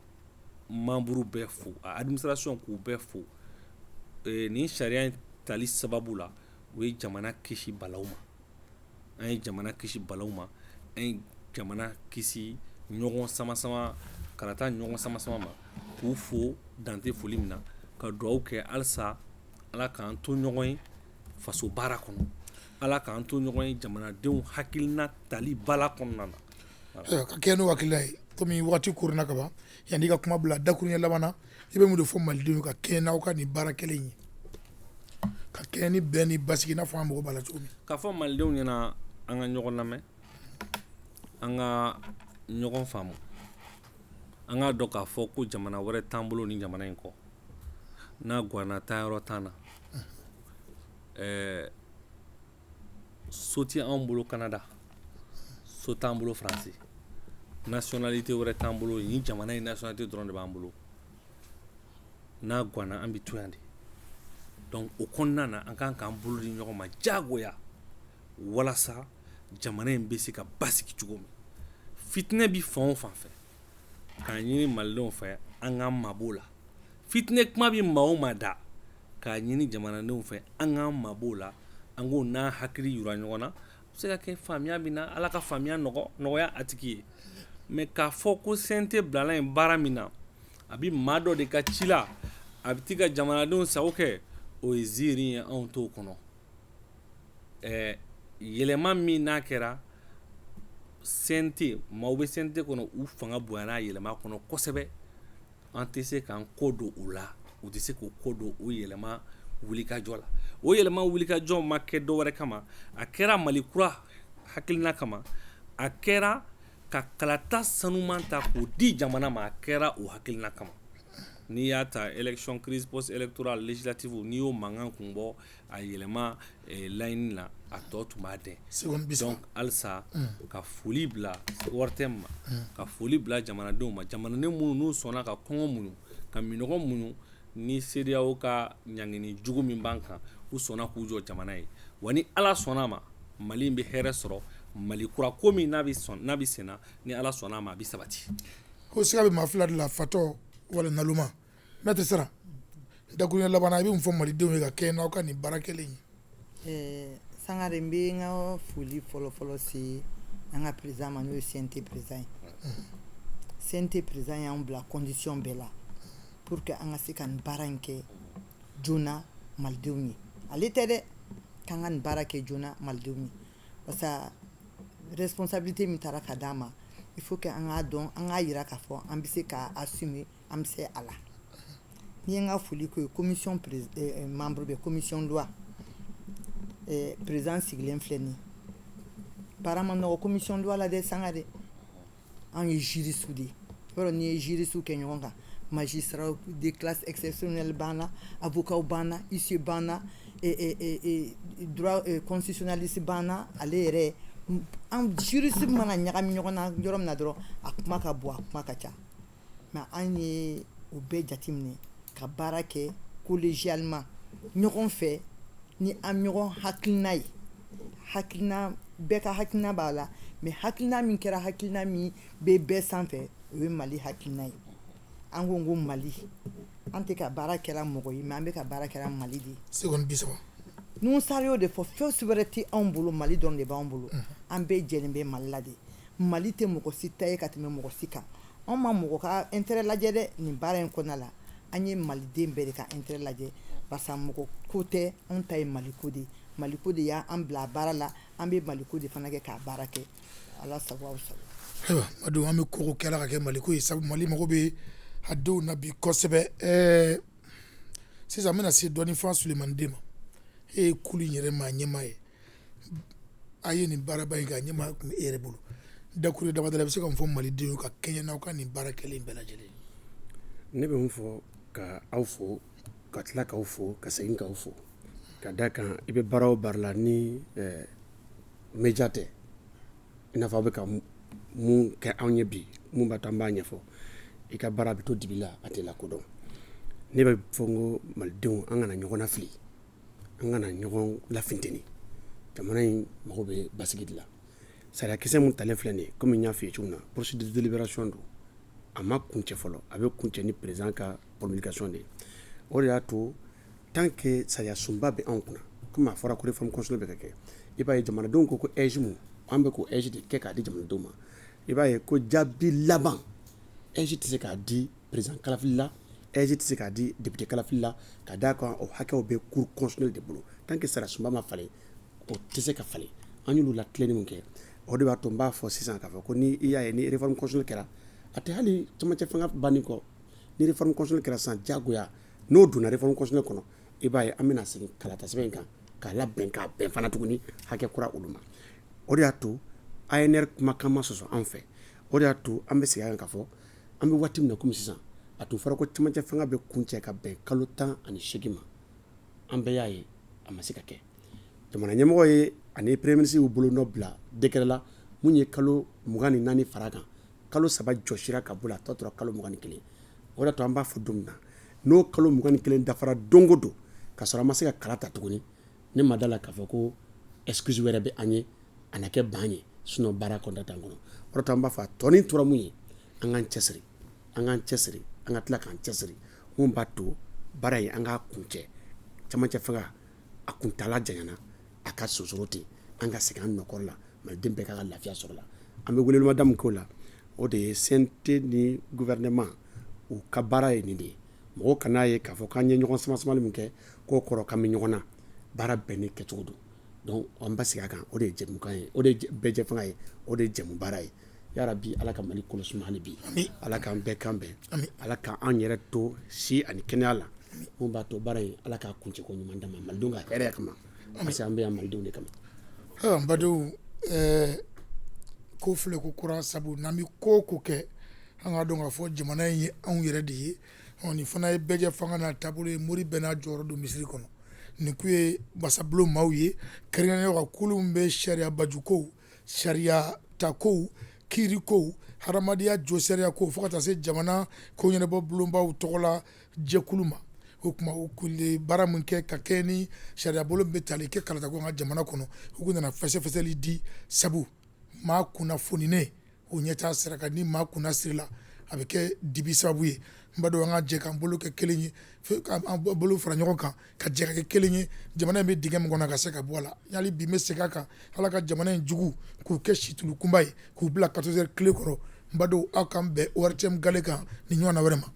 membre bɛɛ fo a administration k'u bɛɛ fo nin sariya in tali sababu la o ye jamana kisi balaw ma an ye jamana kisi balaw ma an ye jamana kisi ɲɔgɔn sama-sama kalata ɲɔgɔn sama-sama ma k'u fo dante foli min na ka dugawu kɛ halisa ala k'an to ɲɔgɔn ye faso baara kɔnɔ ala k'an to ɲɔgɔn ye jamanadenw hakilina tali bala kɔnɔna na ka kɛ n'o hakilila ye komi waati korona ka ban yanni ka kuma bila dakuruɲɛ laban na i bɛ mun de fɔ malidenw ka kɛ n'aw ka nin baara kelen ye ka kɛ ni bɛn ni basigi n'a fɔ an mago b'a la cogo min k'a fɔ malidenw ɲɛna an ka ɲɔgɔn lamɛn an ka ɲɔgɔn faamu an k'a dɔn k'a fɔ ko jamana wɛrɛ t'an bolo ni jamana in kɔ n'a ganna taayɔrɔ t'an na so tɛ anw bolo Canada so t'an bolo Faransi nationalité wɛrɛ t'an bolo ni jamana in nationalité dɔrɔn de b'an bolo n'a ganna an bɛ to yan de donc o kɔnɔna na an kan k'an bolo di ɲɔgɔn ma jagoya walasa jamana in bɛ se ka basigi cogo min fitinɛ bi fan o fan fɛ k'a ɲini malidenw fɛ an k'an mabɔ la fitinɛ kuma bi maa o maa da k'a ɲini jamanadenw fɛ an k'an mabɔ la an k'o n'an hakili yira ɲɔgɔn na a bɛ se ka kɛ faamuya bɛ na ala ka faamuya nɔgɔya a tigi ye mais k'a fɔ ko CNT bilala yen baara min na a bi maa dɔ de ka ci la a bɛ ti ka jamanadenw sago kɛ o ye ziiri ye anw t'o kɔnɔ yɛlɛma min n'a kɛra CNT maaw bɛ CNT kɔnɔ u fanga bonyana yɛlɛma kɔnɔ kosɛbɛ an tɛ se k'an kɔ don o la u tɛ se k'o kɔ don o yɛlɛma wulikajɔ la o yɛlɛma wulikajɔ ma kɛ dɔwɛrɛ kama a kɛra Mali kura hakilina kama a kɛra ka kalata sanuman ta k'o di jamana ma a kɛra o hakilina kama n'i y'a ta élection crise post électorale législative n'i y'o mankan kun bɔ a yɛlɛma laɲini na a tɔ tun b'a dɛn donc halisa ka foli bila ORTM ma ka foli bila jamanadenw ma jamanaden minnu n'u sɔnna ka kɔngɔ muɲu ka minɔgɔ muɲu ni CEDEAO ka ɲangini jugu min b'an kan u sɔnna k'u jɔ jamana ye wa ni ala sɔnna ma Mali in bɛ hɛrɛ sɔrɔ mali kura ko min n'a bɛ senna ni ala sɔnna a ma a bɛ sabati. ko siga bɛ maa fila de la fatɔ wala naluma n'a tɛ siran dakuruɲɛ labanna i bɛ mun fɔ malidenw ye ka kɛ n'aw ka nin baara kɛlen ye. Sangare n bɛ n ka foli fɔlɔfɔlɔ se an ka président ma n'o ye CNT président ye. CNT président y'an bila condition bɛɛ la pour que an ka se ka nin baara in kɛ joona malidenw ye. Ale tɛ dɛ k'an ka nin baara kɛ joona malidenw ye parce que responsabilité min taara ka d'an ma il faut que an k'a dɔn an k'a yira k'a fɔ an bɛ se k'a assumer an bɛ se a la. N'i ye n ka foli k'o ye commission membre bɛ commission loi président sigilen filɛ nin ye baara ma nɔgɔ commission loi la dɛ Sangare anw ye juriste de ye yɔrɔ n'i ye juriste kɛ ɲɔgɔn kan magistrat de classe exceptionnelle b'an na avocat b'an na huissier b'an na droit constitutionnaliste b'an na ale yɛrɛ an juriste mana ɲagami ɲɔgɔn na yɔrɔ min na dɔrɔn a kuma ka bon a kuma ka ca mais an ye o bɛɛ jateminɛ ka baara kɛ collégialement ɲɔgɔn fɛ ni an ɲɔgɔn hakilina ye hakilina bɛɛ ka hakilina b'a la mais hakilina min kɛra hakilina min bɛ bɛɛ sanfɛ o ye Mali hakilina ye. An ko Mali an tɛ ka baara kɛra mɔgɔ ye mais an bɛ ka baara kɛra Mali de ye. seconde 30. N'u sari y'o de fɔ fɛn wɛrɛ tɛ anw bolo Mali dɔrɔn de b'anw bolo an bɛɛ jɛlen bɛ Mali la de. Mali tɛ mɔgɔ si ta ye ka tɛmɛ mɔgɔ si kan. Anw ma mɔgɔ ka intérêt lajɛ dɛ nin baara in kɔnɔna la an ye maliden bɛɛ de ka intérêt lajɛ parce que mɔgɔ ko tɛ anw ta ye Mali ko de ye. Mali ko de y'an bila baara la an bɛ Mali ko de fana kɛ k'a baara kɛ ala sago aw sago. ayiwa Madu an bɛ ko kɛla ka kɛ Mali ko ye sabu Mali mago bɛ a denw na bi kosɛbɛ. Sisan n bɛna se dɔɔni fɔ Sulemani den ma e ye kulu in yɛrɛ maa ɲɛmaa ye a ye nin baaraba in kɛ a ɲɛmaa tun bɛ e yɛrɛ bolo dakuru dabadala i bɛ se ka mun fɔ malidenw ye ka kɛɲɛ n'aw ka nin baara kɛlen bɛɛ lajɛlen. ne bɛ mun fɔ ka aw fo ka tila k'aw fo ka segin k'aw fo ka da kan i bɛ baara o baara la ni média tɛ i n'a fɔ aw bɛ ka mun kɛ anw ye bi mun b'a to an b'a ɲɛfɔ i ka baara bɛ to dibi la a tɛ lakodɔn. ne bɛ fɔ n ko malidenw an kana ɲɔgɔn lafili an kana ɲɔgɔn lafinteni jamana in mago bɛ basigi de la. sariya kisɛ mun talen filɛ nin ye komi n y'a f'i ye cogo min na procédure de délibération don a ma kuncɛ fɔlɔ a bɛ kuncɛ ni président ka promulgation de ye o de y'a to tant que sariya sunba bɛ anw kunna komi a fɔra ko réforme constitutionnelle bɛ ka kɛ i b'a ye jamanadenw ko age mun an bɛ k'o age de kɛ k'a di jamanadenw ma i b'a ye ko jaabi laban age tɛ se k'a di président kalafili la age tɛ se k'a di député kalafili la ka d'a kan o hakɛw bɛ cour constitutionnelle de bolo tant que sariya sunba ma falen o tɛ se ka falen an y'olu latilenni mun kɛ o de b'a to n b'a fɔ sisan k'a fɔ ko ni i y'a ye ni réforme constitutionnelle kɛra a tɛ hali camancɛ fanga banni kɔ ni réforme constitutionnelle kɛra sisan diyagoya n'o donna réforme constitutionnelle kɔnɔ i b'a ye an bɛna segin kalata sɛbɛn in kan k'a labɛn k'a bɛn fana tuguni hakɛ kura olu ma o de y'a to ANR kumakan ma sɔsɔ an fɛ o de y'a to an bɛ segin a kan k'a fɔ an bɛ waati min na komi sisan a tun fɔra ko camancɛ fanga bɛ kuncɛ ka bɛn kalo 18 ma an bɛɛ y'a ye a ma se ka kɛ jamana ɲɛmɔgɔ ye ani premier ministre y'u bolo nɔ bila décret la mun ye kalo 24 fara kan kalo 3 jɔsira ka bɔ la tɔ tora kalo 21 o de y'a to an b'a fɔ don min na n'o kalo 21 dafara don o don ka sɔrɔ an ma se ka kala ta tuguni ne ma da la k'a fɔ ko excuse wɛrɛ bɛ an ye a na kɛ ban ye sinon baara kɔnɔna t'an kɔnɔ o de y'a to an b'a fɔ a tɔ ni tora mun ye an k'an cɛsiri an k'an cɛsiri an ka tila k'an cɛsiri mun b'a to baara in an k'a kuncɛ camancɛ fanga a kuntala janyana a ka sosoro ten an ka segin an nɔkɔrɔ la maliden bɛɛ ka lafiya sɔrɔ la an bɛ welewelemada min k'o la o de ye CNT ni gouvernement u ka baara ye nin de ye mɔgɔw kan'a ye k'a fɔ k'an ye ɲɔgɔn sama-samali min kɛ k'o kɔrɔ k'an bɛ ɲɔgɔn na baara bɛɛ ni kɛcogo don donc an ba segin a kan o de ye jɛmukan ye o de ye bɛɛ fanga ye o de ye jɛmu baara ye yarabi ala ka Mali kɔlɔsima hali bi ala k'an bɛɛ kan bɛn ala k'an yɛrɛ to si ani kɛnɛya la mun b'a to baara in ala k'a kuncɛ ko ɲuman d'an ma malidenw ka hɛrɛ kama parce que an bɛ yan malidenw de kama. n badenw ko filɛ ko kura sabu n'an bɛ ko o ko kɛ an k'a dɔn k'a fɔ jamana in ye anw yɛrɛ de ye nin fana ye bɛɛ fanga n'a taabolo ye mori bɛɛ n'a jɔyɔrɔ don misiri kɔnɔ nin kun ye basabulon maaw ye kɛrɛnkɛrɛnnen ka kulu min bɛ sariya bajukow sariya takow kiirikow hadamadenya jo sariya ko fo ka taa se jamana ko ɲɛnabɔ bulonbaw tɔgɔ la jɛkulu ma o tuma u kun ye baara min kɛ ka kɛ ni sariya bolo bɛ tali kɛ kalata ko an ka jamana kɔnɔ u kun nana fɛsɛfɛsɛli di sabu maa kunnafoninen o ɲɛtaa sira kan ni maa kunna sirila a bɛ kɛ dibi sababu ye n b'a dɔn an ka jɛ k'an bolo kɛ kelen ye k'an bolo fara ɲɔgɔn kan ka jɛ ka kɛ kelen ye jamana in bɛ dingɛ min kɔnɔ ka se ka bɔ a la yali bi n bɛ segin a kan ala ka jamana in jugu k'u kɛ situlu kunba ye k'u bila 14 heures tile kɔrɔ n b'a dɔn aw k'an bɛn ORTM gale kan ni ɲɔgɔnna wɛrɛ ma